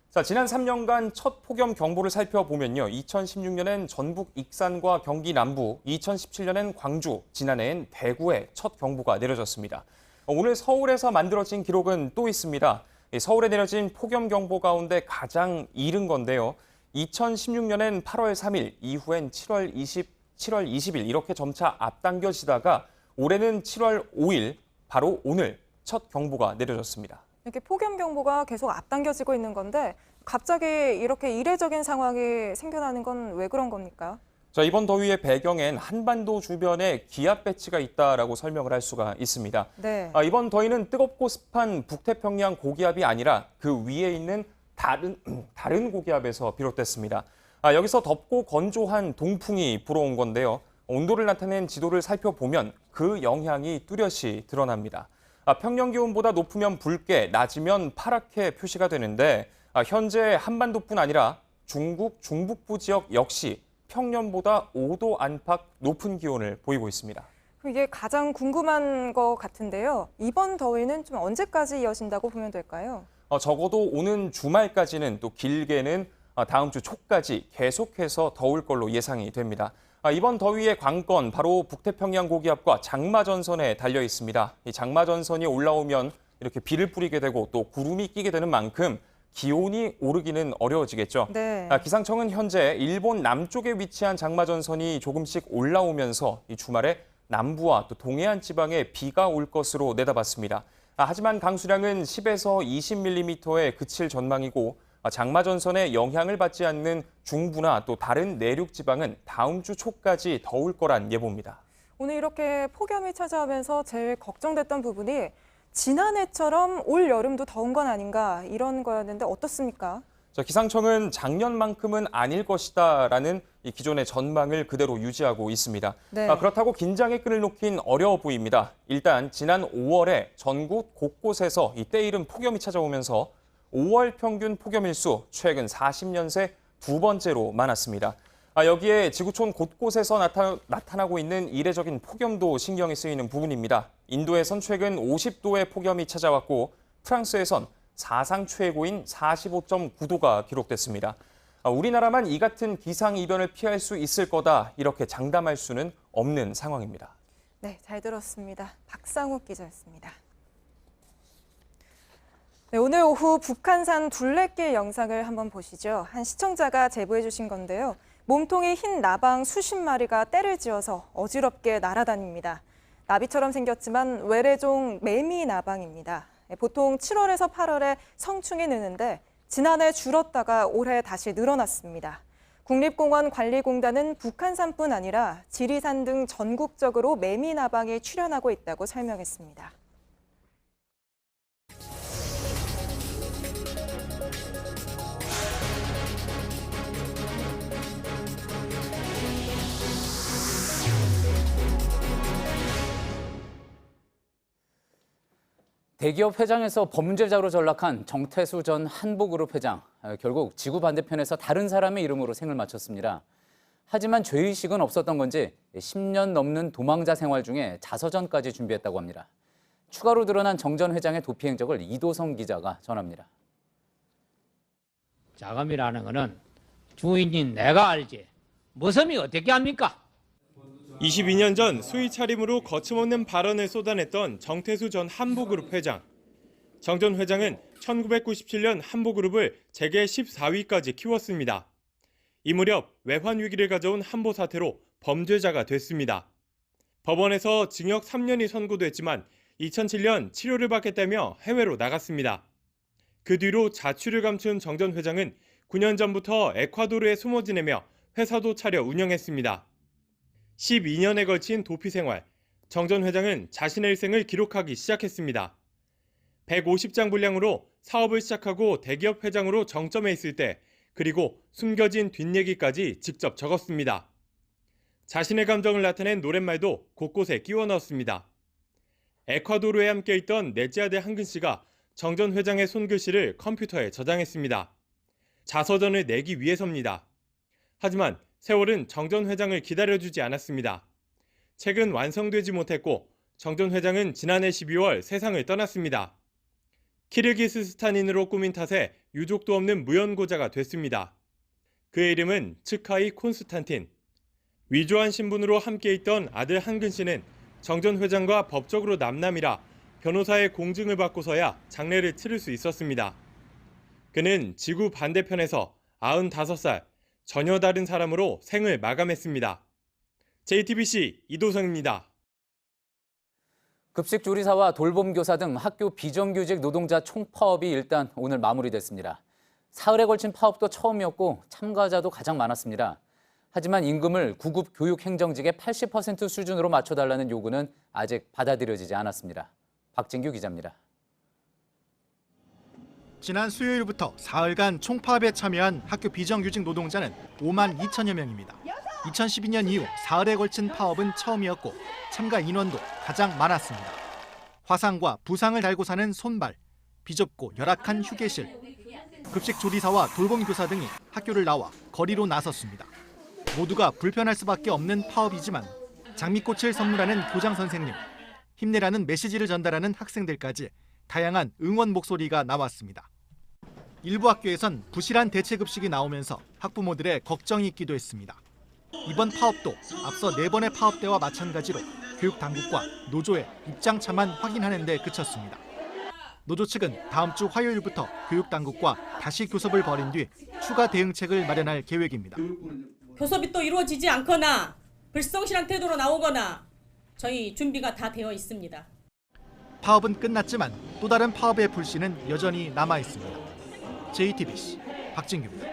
자, 지난 3년간 첫 폭염 경보를 살펴보면요. 2016년엔 전북 익산과 경기 남부, 2017년엔 광주, 지난해엔 대구에 첫 경보가 내려졌습니다. 오늘 서울에서 만들어진 기록은 또 있습니다. 서울에 내려진 폭염 경보 가운데 가장 이른 건데요. 2016년엔 8월 3일, 이후엔 7월 20일 이렇게 점차 앞당겨지다가 올해는 7월 5일, 바로 오늘 첫 경보가 내려졌습니다. 이렇게 폭염 경보가 계속 앞당겨지고 있는 건데 갑자기 이렇게 이례적인 상황이 생겨나는 건 왜 그런 겁니까? 자, 이번 더위의 배경엔 한반도 주변에 기압 배치가 있다라고 설명을 할 수가 있습니다. 네. 이번 더위는 뜨겁고 습한 북태평양 고기압이 아니라 그 위에 있는 다른 고기압에서 비롯됐습니다. 여기서 덥고 건조한 동풍이 불어온 건데요. 온도를 나타낸 지도를 살펴보면 그 영향이 뚜렷이 드러납니다. 평년 기온보다 높으면 붉게, 낮으면 파랗게 표시가 되는데 현재 한반도뿐 아니라 중국 중북부 지역 역시 평년보다 5도 안팎 높은 기온을 보이고 있습니다. 이게 가장 궁금한 것 같은데요. 이번 더위는 좀 언제까지 이어진다고 보면 될까요? 적어도 오는 주말까지는 또 길게는 다음 주 초까지 계속해서 더울 걸로 예상이 됩니다. 이번 더위의 관건 바로 북태평양 고기압과 장마전선에 달려 있습니다. 이 장마전선이 올라오면 이렇게 비를 뿌리게 되고 또 구름이 끼게 되는 만큼 기온이 오르기는 어려워지겠죠. 네. 기상청은 현재 일본 남쪽에 위치한 장마전선이 조금씩 올라오면서 이 주말에 남부와 또 동해안 지방에 비가 올 것으로 내다봤습니다. 하지만 강수량은 10에서 20mm에 그칠 전망이고 장마전선의 영향을 받지 않는 중부나 또 다른 내륙 지방은 다음 주 초까지 더울 거란 예보입니다. 오늘 이렇게 폭염이 찾아오면서 제일 걱정됐던 부분이 지난해처럼 올 여름도 더운 건 아닌가 이런 거였는데 어떻습니까? 기상청은 작년만큼은 아닐 것이다라는 이 기존의 전망을 그대로 유지하고 있습니다. 네. 그렇다고 긴장의 끈을 놓긴 어려워 보입니다. 일단 지난 5월에 전국 곳곳에서 이 때이른 폭염이 찾아오면서 5월 평균 폭염일수 최근 40년 새 두 번째로 많았습니다. 여기에 지구촌 곳곳에서 나타나고 있는 이례적인 폭염도 신경이 쓰이는 부분입니다. 인도에선 최근 50도의 폭염이 찾아왔고 프랑스에선 사상 최고인 45.9도가 기록됐습니다. 우리나라만 이 같은 기상이변을 피할 수 있을 거다 이렇게 장담할 수는 없는 상황입니다. 네, 잘 들었습니다. 박상욱 기자였습니다. 네, 오늘 오후 북한산 둘레길 영상을 한번 보시죠. 한 시청자가 제보해 주신 건데요. 몸통이 흰 나방 수십 마리가 떼를 지어서 어지럽게 날아다닙니다. 나비처럼 생겼지만 외래종 매미 나방입니다. 보통 7월에서 8월에 성충이 느는데 지난해 줄었다가 올해 다시 늘어났습니다. 국립공원관리공단은 북한산뿐 아니라 지리산 등 전국적으로 매미 나방이 출현하고 있다고 설명했습니다. 대기업 회장에서 범죄자로 전락한 정태수 전 한보그룹 회장. 결국 지구 반대편에서 다른 사람의 이름으로 생을 마쳤습니다. 하지만 죄의식은 없었던 건지 10년 넘는 도망자 생활 중에 자서전까지 준비했다고 합니다. 추가로 드러난 정 전 회장의 도피 행적을 이도성 기자가 전합니다. 자금이라는 거는 주인인 내가 알지. 무섬이 어떻게 합니까? 22년 전 수의 차림으로 거침없는 발언을 쏟아냈던 정태수 전 한보그룹 회장. 정 전 회장은 1997년 한보그룹을 재계 14위까지 키웠습니다. 이 무렵 외환 위기를 가져온 한보 사태로 범죄자가 됐습니다. 법원에서 징역 3년이 선고됐지만 2007년 치료를 받겠다며 해외로 나갔습니다. 그 뒤로 자취를 감춘 정 전 회장은 9년 전부터 에콰도르에 숨어 지내며 회사도 차려 운영했습니다. 12년에 걸친 도피 생활, 정 전 회장은 자신의 일생을 기록하기 시작했습니다. 150장 분량으로 사업을 시작하고 대기업 회장으로 정점에 있을 때, 그리고 숨겨진 뒷얘기까지 직접 적었습니다. 자신의 감정을 나타낸 노랫말도 곳곳에 끼워 넣었습니다. 에콰도르에 함께 있던 네지아데 한근 씨가 정 전 회장의 손글씨를 컴퓨터에 저장했습니다. 자서전을 내기 위해서입니다. 하지만 세월은 정 전 회장을 기다려주지 않았습니다. 책은 완성되지 못했고 정 전 회장은 지난해 12월 세상을 떠났습니다. 키르기스스탄인으로 꾸민 탓에 유족도 없는 무연고자가 됐습니다. 그의 이름은 츠카이 콘스탄틴. 위조한 신분으로 함께 있던 아들 한근 씨는 정 전 회장과 법적으로 남남이라 변호사의 공증을 받고서야 장례를 치를 수 있었습니다. 그는 지구 반대편에서 95살, 전혀 다른 사람으로 생을 마감했습니다. JTBC 이도성입니다. 급식 조리사와 돌봄 교사 등 학교 비정규직 노동자 총파업이 일단 오늘 마무리됐습니다. 사흘에 걸친 파업도 처음이었고 참가자도 가장 많았습니다. 하지만 임금을 9급 교육행정직의 80% 수준으로 맞춰달라는 요구는 아직 받아들여지지 않았습니다. 박진규 기자입니다. 지난 수요일부터 사흘간 총파업에 참여한 학교 비정규직 노동자는 5만 2천여 명입니다. 2012년 이후 사흘에 걸친 파업은 처음이었고 참가 인원도 가장 많았습니다. 화상과 부상을 달고 사는 손발, 비좁고 열악한 휴게실, 급식 조리사와 돌봄 교사 등이 학교를 나와 거리로 나섰습니다. 모두가 불편할 수밖에 없는 파업이지만 장미꽃을 선물하는 교장 선생님, 힘내라는 메시지를 전달하는 학생들까지 다양한 응원 목소리가 나왔습니다. 일부 학교에선 부실한 대체급식이 나오면서 학부모들의 걱정이 있기도 했습니다. 이번 파업도 앞서 4번의 파업 때와 마찬가지로 교육당국과 노조의 입장차만 확인하는 데 그쳤습니다. 노조 측은 다음 주 화요일부터 교육당국과 다시 교섭을 벌인 뒤 추가 대응책을 마련할 계획입니다. 교섭이 또 이루어지지 않거나 불성실한 태도로 나오거나 저희 준비가 다 되어 있습니다. 파업은 끝났지만 또 다른 파업의 불씨는 여전히 남아 있습니다. JTBC 박진규입니다.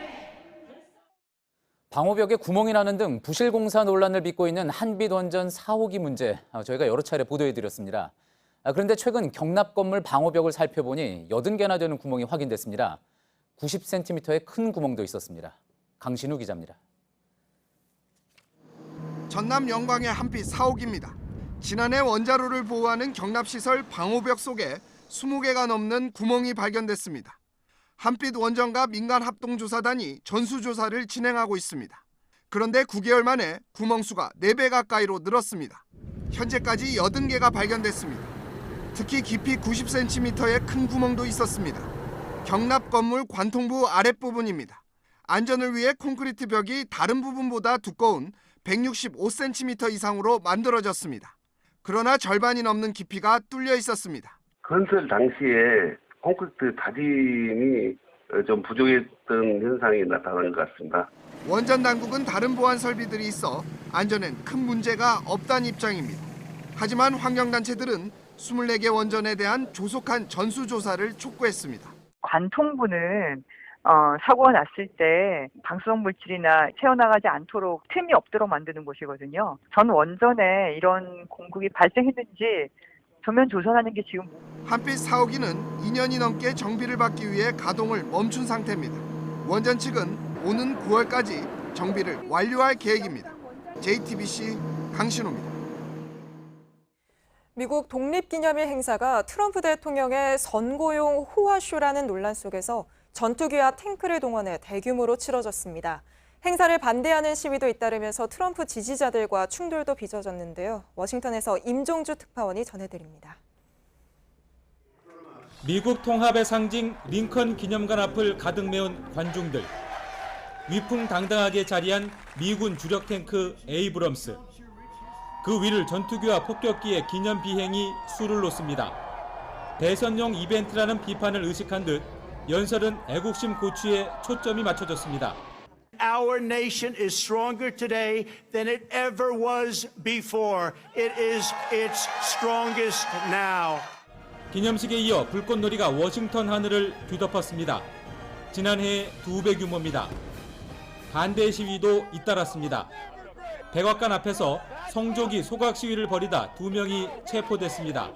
방호벽에 구멍이 나는 등 부실 공사 논란을 빚고 있는 한빛원전 4호기 문제, 저희가 여러 차례 보도해드렸습니다. 그런데 최근 경납 건물 방호벽을 살펴보니 80개나 되는 구멍이 확인됐습니다. 90cm의 큰 구멍도 있었습니다. 강신우 기자입니다. 전남 영광의 한빛 4호기입니다. 지난해 원자로를 보호하는 경납시설 방호벽 속에 20개가 넘는 구멍이 발견됐습니다. 한빛 원전과 민간 합동조사단이 전수조사를 진행하고 있습니다. 그런데 9개월 만에 구멍 수가 4배 가까이로 늘었습니다. 현재까지 80개가 발견됐습니다. 특히 깊이 90cm의 큰 구멍도 있었습니다. 경납 건물 관통부 아랫부분입니다. 안전을 위해 콘크리트 벽이 다른 부분보다 두꺼운 165cm 이상으로 만들어졌습니다. 그러나 절반이 넘는 깊이가 뚫려 있었습니다. 건설 당시에 콘크리트 다짐이 좀 부족했던 현상이 나타난 것 같습니다. 원전 당국은 다른 보안 설비들이 있어 안전엔 큰 문제가 없다는 입장입니다. 하지만 환경단체들은 24개 원전에 대한 조속한 전수조사를 촉구했습니다. 관통부는 사고가 났을 때 방수성 물질이나 새어나가지 않도록 틈이 없도록 만드는 곳이거든요. 전 원전에 이런 공국이 발생했는지 전면 조사하는 게 지금 한빛 4호기는 2년이 넘게 정비를 받기 위해 가동을 멈춘 상태입니다. 원전 측은 오는 9월까지 정비를 완료할 계획입니다. JTBC 강신호입니다. 미국 독립기념일 행사가 트럼프 대통령의 선거용 호화쇼라는 논란 속에서 전투기와 탱크를 동원해 대규모로 치러졌습니다. 행사를 반대하는 시위도 잇따르면서 트럼프 지지자들과 충돌도 빚어졌는데요. 워싱턴에서 임종주 특파원이 전해드립니다. 미국 통합의 상징 링컨 기념관 앞을 가득 메운 관중들. 위풍당당하게 자리한 미군 주력 탱크 에이브럼스. 그 위를 전투기와 폭격기의 기념 비행이 수를 놓습니다. 대선용 이벤트라는 비판을 의식한 듯 연설은 애국심 고취에 초점이 맞춰졌습니다. Our nation is stronger today than it ever was before. It is its strongest now. 기념식에 이어 불꽃놀이가 워싱턴 하늘을 뒤덮었습니다. 지난해의 2배 규모입니다. 반대 시위도 잇따랐습니다. 백악관 앞에서 성조기 소각 시위를 벌이다 2명이 체포됐습니다.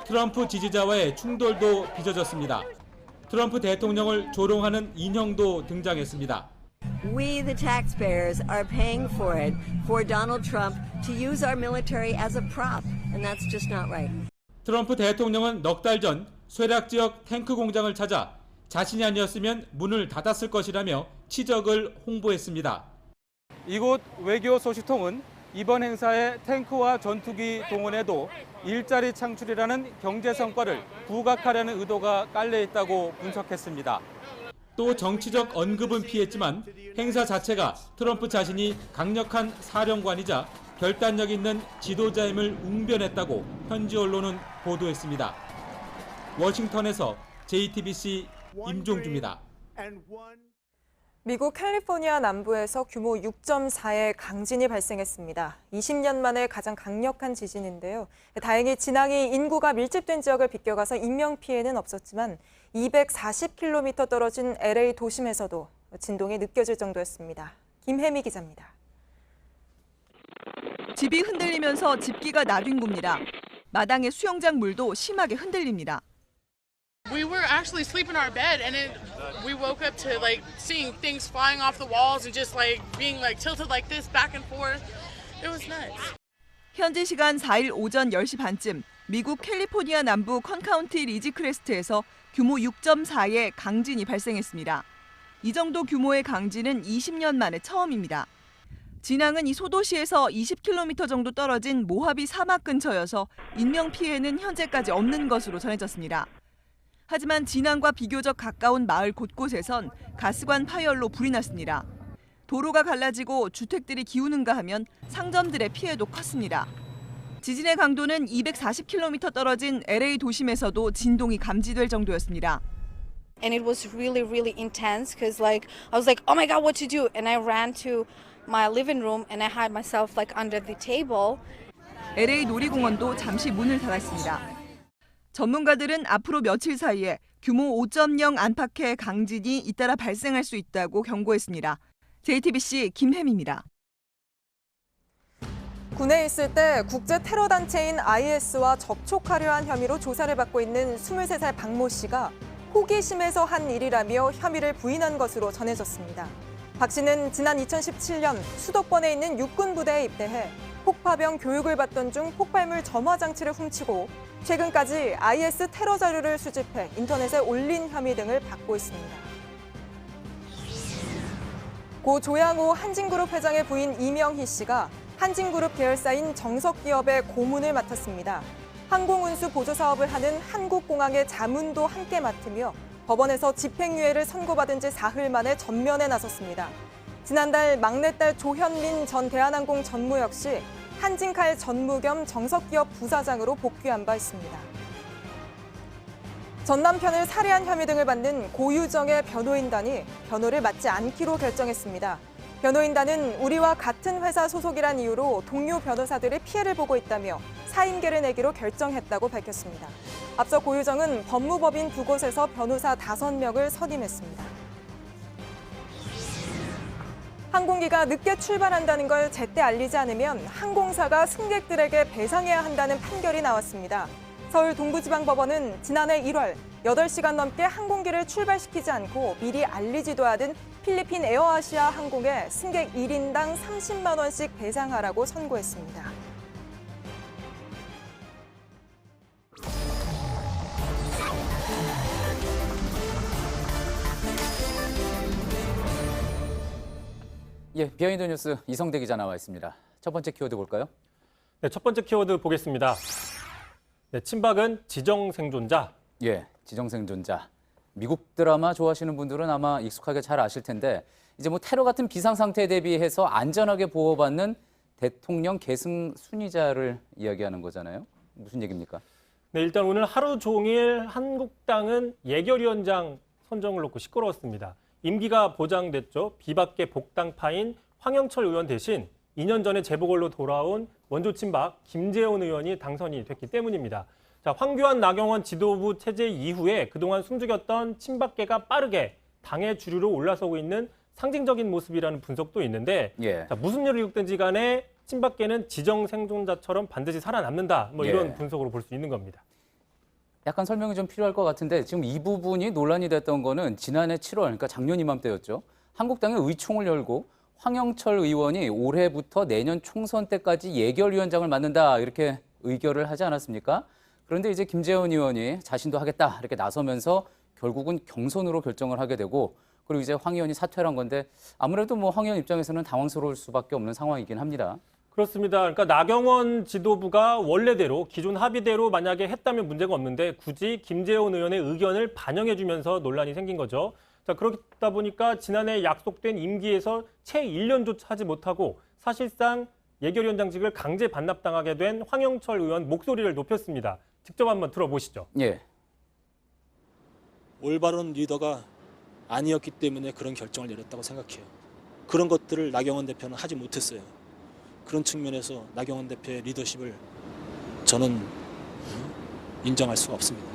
트럼프 지지자와의 충돌도 빚어졌습니다. 트럼프 대통령을 조롱하는 인형도 등장했습니다. We, the taxpayers, are paying for it for Donald Trump to use our military as a prop, and that's just not right. 트럼프 대통령은 넉 달 전 쇠락 지역 탱크 공장을 찾아 자신이 아니었으면 문을 닫았을 것이라며 치적을 홍보했습니다. 이곳 외교 소식통은 이번 행사에 탱크와 전투기 동원에도 일자리 창출이라는 경제 성과를 부각하려는 의도가 깔려 있다고 분석했습니다. 또 정치적 언급은 피했지만 행사 자체가 트럼프 자신이 강력한 사령관이자 결단력 있는 지도자임을 웅변했다고 현지 언론은 보도했습니다. 워싱턴에서 JTBC 임종주입니다. 미국 캘리포니아 남부에서 규모 6.4의 강진이 발생했습니다. 20년 만에 가장 강력한 지진인데요. 다행히 진앙이 인구가 밀집된 지역을 비껴가서 인명피해는 없었지만 240km 떨어진 LA 도심에서도 진동이 느껴질 정도였습니다. 김혜미 기자입니다. 집이 흔들리면서 집기가 나뒹굽니다. 마당의 수영장 물도 심하게 흔들립니다. We were actually asleep in our bed and we woke up to like seeing things flying off the walls and just like being like tilted like this back and forth. It was nuts. 현지 시간 4일 오전 10시 반쯤 미국 캘리포니아 남부 컨카운티 리지크레스트에서 규모 6.4의 강진이 발생했습니다. 이 정도 규모의 강진은 20년 만에 처음입니다. 진앙은 이 소도시에서 20km 정도 떨어진 모하비 사막 근처여서 인명피해는 현재까지 없는 것으로 전해졌습니다. 하지만 진앙과 비교적 가까운 마을 곳곳에선 가스관 파열로 불이 났습니다. 도로가 갈라지고 주택들이 기우는가 하면 상점들의 피해도 컸습니다. 지진의 강도는 240km 떨어진 LA 도심에서도 진동이 감지될 정도였습니다. And it was really intense because like I was like, "Oh my god, what to do?" And I ran to my living room and I hid myself like under the table. LA 놀이공원도 잠시 문을 닫았습니다. 전문가들은 앞으로 며칠 사이에 규모 5.0 안팎의 강진이 잇따라 발생할 수 있다고 경고했습니다. JTBC 김혜미입니다. 군에 있을 때 국제 테러 단체인 IS와 접촉하려 한 혐의로 조사를 받고 있는 23살 박모 씨가 호기심에서 한 일이라며 혐의를 부인한 것으로 전해졌습니다. 박 씨는 지난 2017년 수도권에 있는 육군 부대에 입대해 폭파병 교육을 받던 중 폭발물 점화 장치를 훔치고 최근까지 IS 테러 자료를 수집해 인터넷에 올린 혐의 등을 받고 있습니다. 고 조양호 한진그룹 회장의 부인 이명희 씨가 한진그룹 계열사인 정석기업의 고문을 맡았습니다. 항공운수 보조 사업을 하는 한국공항의 자문도 함께 맡으며 법원에서 집행유예를 선고받은 지 사흘 만에 전면에 나섰습니다. 지난달 막내딸 조현민 전 대한항공 전무 역시 한진칼 전무 겸 정석기업 부사장으로 복귀한 바 있습니다. 전 남편을 살해한 혐의 등을 받는 고유정의 변호인단이 변호를 맡지 않기로 결정했습니다. 변호인단은 우리와 같은 회사 소속이란 이유로 동료 변호사들이 피해를 보고 있다며 사임계를 내기로 결정했다고 밝혔습니다. 앞서 고유정은 법무법인 두 곳에서 변호사 5명을 선임했습니다. 항공기가 늦게 출발한다는 걸 제때 알리지 않으면 항공사가 승객들에게 배상해야 한다는 판결이 나왔습니다. 서울 동부지방법원은 지난해 1월 8시간 넘게 항공기를 출발시키지 않고 미리 알리지도 않은 필리핀 에어아시아 항공에 승객 1인당 30만 원씩 배상하라고 선고했습니다. 예, 비하인드 뉴스 이성대 기자 나와 있습니다. 첫 번째 키워드 볼까요? 네, 첫 번째 키워드 보겠습니다. 네, 친박은 지정생존자. 예, 지정생존자. 미국 드라마 좋아하시는 분들은 아마 익숙하게 잘 아실 텐데 이제 뭐 테러 같은 비상 상태에 대비해서 안전하게 보호받는 대통령 계승 순위자를 이야기하는 거잖아요. 무슨 얘기입니까? 네, 일단 오늘 하루 종일 한국당은 예결위원장 선정을 놓고 시끄러웠습니다. 임기가 보장됐죠. 비박계 복당파인 황영철 의원 대신 2년 전에 재보궐로 돌아온 원조 친박 김재원 의원이 당선이 됐기 때문입니다. 자, 황교안, 나경원 지도부 체제 이후에 그동안 숨죽였던 친박계가 빠르게 당의 주류로 올라서고 있는 상징적인 모습이라는 분석도 있는데 자, 무슨 일을 겪든지 간에 친박계는 지정 생존자처럼 반드시 살아남는다. 뭐 이런 분석으로 볼 수 있는 겁니다. 약간 설명이 좀 필요할 것 같은데 지금 이 부분이 논란이 됐던 거는 지난해 7월, 그러니까 작년 이맘때였죠. 한국당이 의총을 열고 황영철 의원이 올해부터 내년 총선 때까지 예결위원장을 맡는다 이렇게 의결을 하지 않았습니까? 그런데 이제 김재원 의원이 자신도 하겠다 이렇게 나서면서 결국은 경선으로 결정을 하게 되고 그리고 이제 황 의원이 사퇴를 한 건데 아무래도 뭐 황 의원 입장에서는 당황스러울 수밖에 없는 상황이긴 합니다. 그렇습니다. 그러니까 나경원 지도부가 원래대로 기존 합의대로 만약에 했다면 문제가 없는데 굳이 김재원 의원의 의견을 반영해주면서 논란이 생긴 거죠. 자, 그렇다 보니까 지난해 약속된 임기에서 채 1년조차 하지 못하고 사실상 예결위원장직을 강제 반납당하게 된 황영철 의원 목소리를 높였습니다. 직접 한번 들어보시죠. 예. 올바른 리더가 아니었기 때문에 그런 결정을 내렸다고 생각해요. 그런 것들을 나경원 대표는 하지 못했어요. 그런 측면에서 나경원 대표의 리더십을 저는 인정할 수가 없습니다.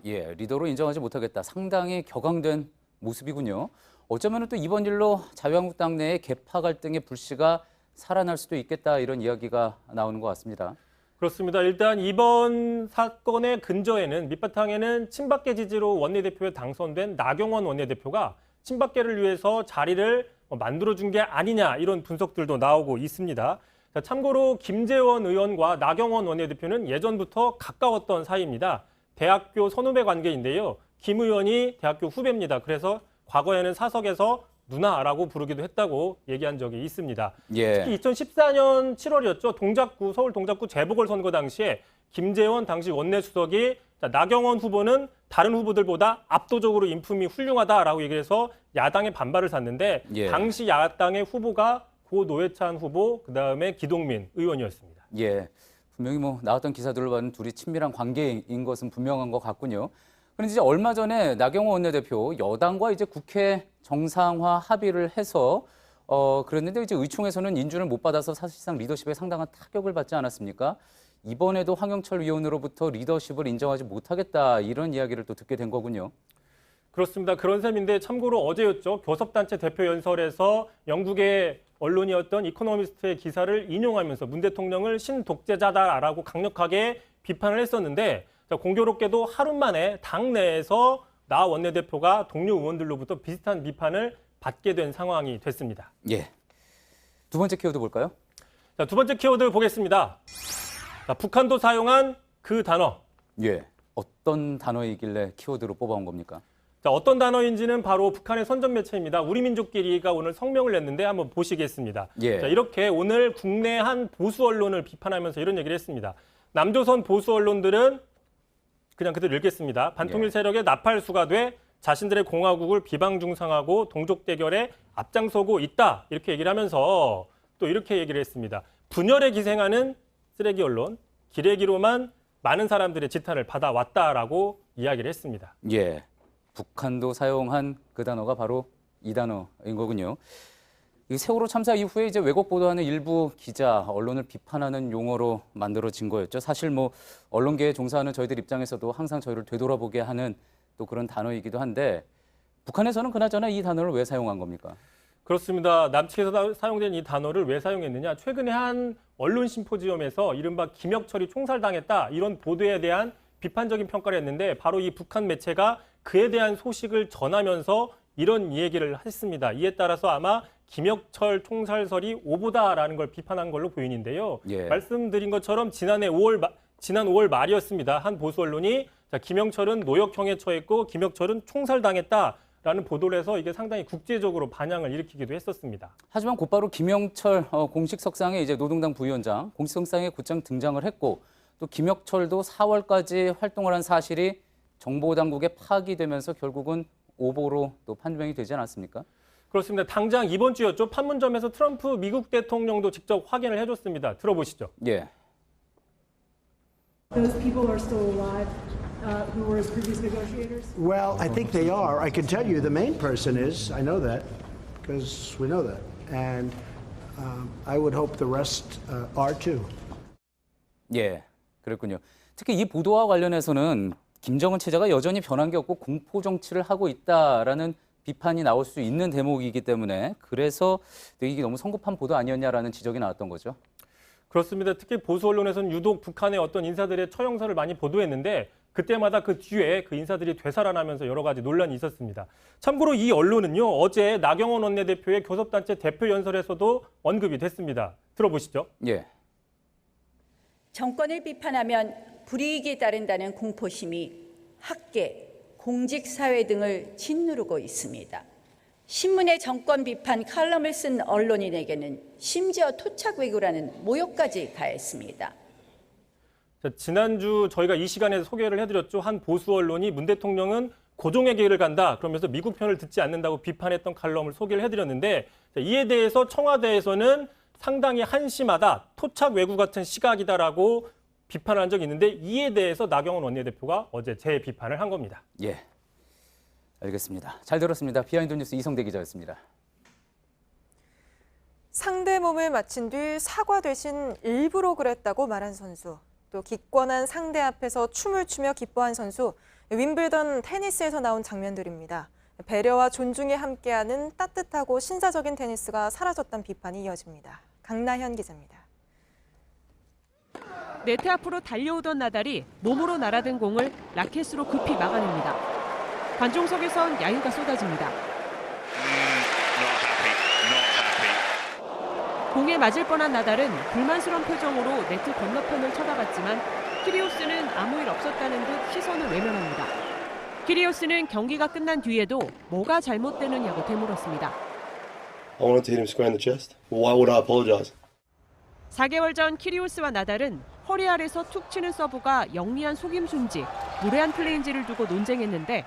예, 리더로 인정하지 못하겠다. 상당히 격앙된 모습이군요. 어쩌면 또 이번 일로 자유한국당 내의 계파 갈등의 불씨가 살아날 수도 있겠다 이런 이야기가 나오는 것 같습니다. 그렇습니다. 일단 이번 사건의 근저에는 밑바탕에는 친박계 지지로 원내대표에 당선된 나경원 원내대표가 친박계를 위해서 자리를 만들어준 게 아니냐 이런 분석들도 나오고 있습니다. 자, 참고로 김재원 의원과 나경원 원내대표는 예전부터 가까웠던 사이입니다. 대학교 선후배 관계인데요. 김 의원이 대학교 후배입니다. 그래서 과거에는 사석에서 누나라고 부르기도 했다고 얘기한 적이 있습니다. 특히 2014년 7월이었죠. 동작구, 서울 동작구 재보궐선거 당시에 김재원 당시 원내수석이 나경원 후보는 다른 후보들보다 압도적으로 인품이 훌륭하다라고 얘기해서 야당의 반발을 샀는데 당시 야당의 후보가 고 노회찬 후보, 그다음에 기동민 의원이었습니다. 예, 분명히 뭐 나왔던 기사들을 봐는 둘이 친밀한 관계인 것은 분명한 것 같군요. 그런데 이제 얼마 전에 나경원 원내대표 여당과 이제 국회 정상화 합의를 해서 그랬는데 이제 의총에서는 인준을 못 받아서 사실상 리더십에 상당한 타격을 받지 않았습니까? 이번에도 황영철 위원으로부터 리더십을 인정하지 못하겠다 이런 이야기를 또 듣게 된 거군요. 그렇습니다. 그런 셈인데 참고로 어제였죠. 교섭단체 대표 연설에서 영국의 언론이었던 이코노미스트의 기사를 인용하면서 문 대통령을 신독재자다라고 강력하게 비판을 했었는데 공교롭게도 하루 만에 당 내에서 나 원내대표가 동료 의원들로부터 비슷한 비판을 받게 된 상황이 됐습니다. 예. 두 번째 키워드 볼까요? 자, 두 번째 키워드 보겠습니다. 자, 북한도 사용한 그 단어. 예. 어떤 단어이길래 키워드로 뽑아온 겁니까? 자, 어떤 단어인지는 바로 북한의 선전 매체입니다. 우리민족끼리가 오늘 성명을 냈는데 한번 보시겠습니다. 자, 이렇게 오늘 국내 한 보수 언론을 비판하면서 이런 얘기를 했습니다. 남조선 보수 언론들은 그냥 그대로 읽겠습니다. 반통일 세력의 나팔수가 돼 자신들의 공화국을 비방중상하고 동족 대결에 앞장서고 있다. 이렇게 얘기를 하면서 또 이렇게 얘기를 했습니다. 분열에 기생하는 쓰레기 언론, 기레기로만 많은 사람들의 지탄을 받아왔다라고 이야기를 했습니다. 예, 북한도 사용한 그 단어가 바로 이 단어인 거군요. 이 세월호 참사 이후에 이제 왜곡 보도하는 일부 기자, 언론을 비판하는 용어로 만들어진 거였죠. 사실 뭐 언론계에 종사하는 저희들 입장에서도 항상 저희를 되돌아보게 하는 또 그런 단어이기도 한데 북한에서는 그나저나 이 단어를 왜 사용한 겁니까? 그렇습니다. 남측에서 사용된 이 단어를 왜 사용했느냐. 최근에 한 언론 심포지엄에서 이른바 김혁철이 총살당했다. 이런 보도에 대한 비판적인 평가를 했는데 바로 이 북한 매체가 그에 대한 소식을 전하면서 이런 얘기를 했습니다. 이에 따라서 아마 김혁철 총살설이 오보다라는 걸 비판한 걸로 보이는데요. 말씀드린 것처럼 지난 5월 말이었습니다. 한 보수 언론이 김영철은 노역형에 처했고 김혁철은 총살당했다라는 보도를 해서 이게 상당히 국제적으로 반향을 일으키기도 했었습니다. 하지만 곧바로 김영철 공식 석상에 이제 노동당 부위원장 공식 석상에 곧장 등장을 했고 또 김혁철도 4월까지 활동을 한 사실이 정보당국에 파기되면서 결국은 오보로 또 판명이 되지 않았습니까? 그렇습니다. 당장 이번 주였죠. 판문점에서 트럼프 미국 대통령도 직접 확인을 해줬습니다. 들어보시죠. 예. Those people are still alive who were his previous negotiators? Well, I think they are. I can tell you the main person is. I know that because we know that. And I would hope the rest are too. 예, 그랬군요. 특히 이 보도와 관련해서는 김정은 체제가 여전히 변한 게 없고 공포 정치를 하고 있다라는 비판이 나올 수 있는 대목이기 때문에 그래서 이게 너무 성급한 보도 아니었냐라는 지적이 나왔던 거죠. 그렇습니다. 특히 보수 언론에서는 유독 북한의 어떤 인사들의 처형설을 많이 보도했는데 그때마다 그 뒤에 그 인사들이 되살아나면서 여러 가지 논란이 있었습니다. 참고로 이 언론은요, 어제 나경원 원내대표의 교섭단체 대표 연설에서도 언급이 됐습니다. 들어보시죠. 예. 정권을 비판하면 불이익이 따른다는 공포심이 학계, 공직사회 등을 짓누르고 있습니다. 신문의 정권 비판 칼럼을 쓴 언론인에게는 심지어 토착 외교라는 모욕까지 가했습니다. 자, 지난주 저희가 이 시간에 소개를 해드렸죠. 한 보수 언론이 문 대통령은 고종의 길을 간다 그러면서 미국 편을 듣지 않는다고 비판했던 칼럼을 소개를 해드렸는데 이에 대해서 청와대에서는 상당히 한심하다, 토착 외구 같은 시각이다라고 비판을 한 적이 있는데 이에 대해서 나경원 원내대표가 어제 재비판을 한 겁니다. 예, 알겠습니다. 잘 들었습니다. 비하인드 뉴스 이성대 기자였습니다. 상대 몸을 맞힌 뒤 사과 대신 일부러 그랬다고 말한 선수. 또 기권한 상대 앞에서 춤을 추며 기뻐한 선수. 윈블던 테니스에서 나온 장면들입니다. 배려와 존중이 함께하는 따뜻하고 신사적인 테니스가 사라졌다는 비판이 이어집니다. 강나현 기자입니다. 네트 앞으로 달려오던 나달이 몸으로 날아든 공을 라켓으로 급히 막아냅니다. 관중석에선 야유가 쏟아집니다. 공에 맞을 뻔한 나달은 불만스러운 표정으로 네트 건너편을 쳐다봤지만 키리오스는 아무 일 없었다는 듯 시선을 외면합니다. 키리오스는 경기가 끝난 뒤에도 뭐가 잘못되느냐고 되물었습니다. I wanted to hit him square in the chest. Why would I apologize? 4개월 전 키리오스와 나달은 허리 아래서 툭 치는 서브가 영리한 속임수인지 무례한 플레이인지를 두고 논쟁했는데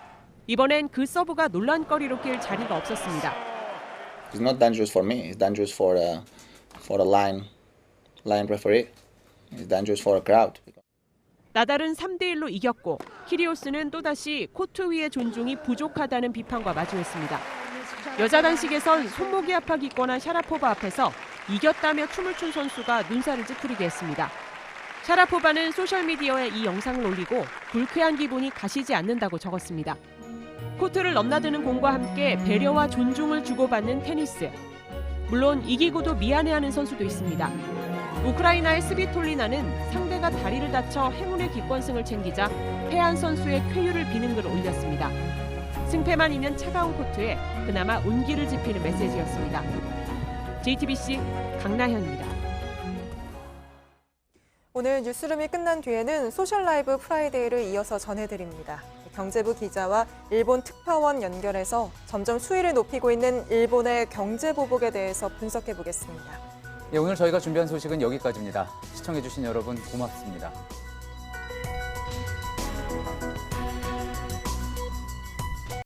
이번엔 그 서브가 논란거리로 낄 자리가 없었습니다. It's not dangerous for me. It's dangerous for the line referee. It's dangerous for a crowd. 나달은 3대1로 이겼고 키리오스는 또다시 코트 위의 존중이 부족하다는 비판과 마주했습니다. 여자 단식에선 손목이 아파 기권한 샤라포바 앞에서 이겼다며 춤을 춘 선수가 눈살을 찌푸리게 했습니다. 샤라포바는 소셜미디어에 이 영상을 올리고 불쾌한 기분이 가시지 않는다고 적었습니다. 코트를 넘나드는 공과 함께 배려와 존중을 주고받는 테니스. 물론 이기고도 미안해하는 선수도 있습니다. 우크라이나의 스비톨리나는 상대가 다리를 다쳐 행운의 기권승을 챙기자 패한 선수의 쾌유를 비는 글을 올렸습니다. 승패만이면 차가운 코트에 그나마 온기를 지피는 메시지였습니다. JTBC 강나현입니다. 오늘 뉴스룸이 끝난 뒤에는 소셜 라이브 프라이데이를 이어서 전해드립니다. 경제부 기자와 일본 특파원 연결해서 점점 수위를 높이고 있는 일본의 경제 보복에 대해서 분석해 보겠습니다. 예, 오늘 저희가 준비한 소식은 여기까지입니다. 시청해주신 여러분 고맙습니다.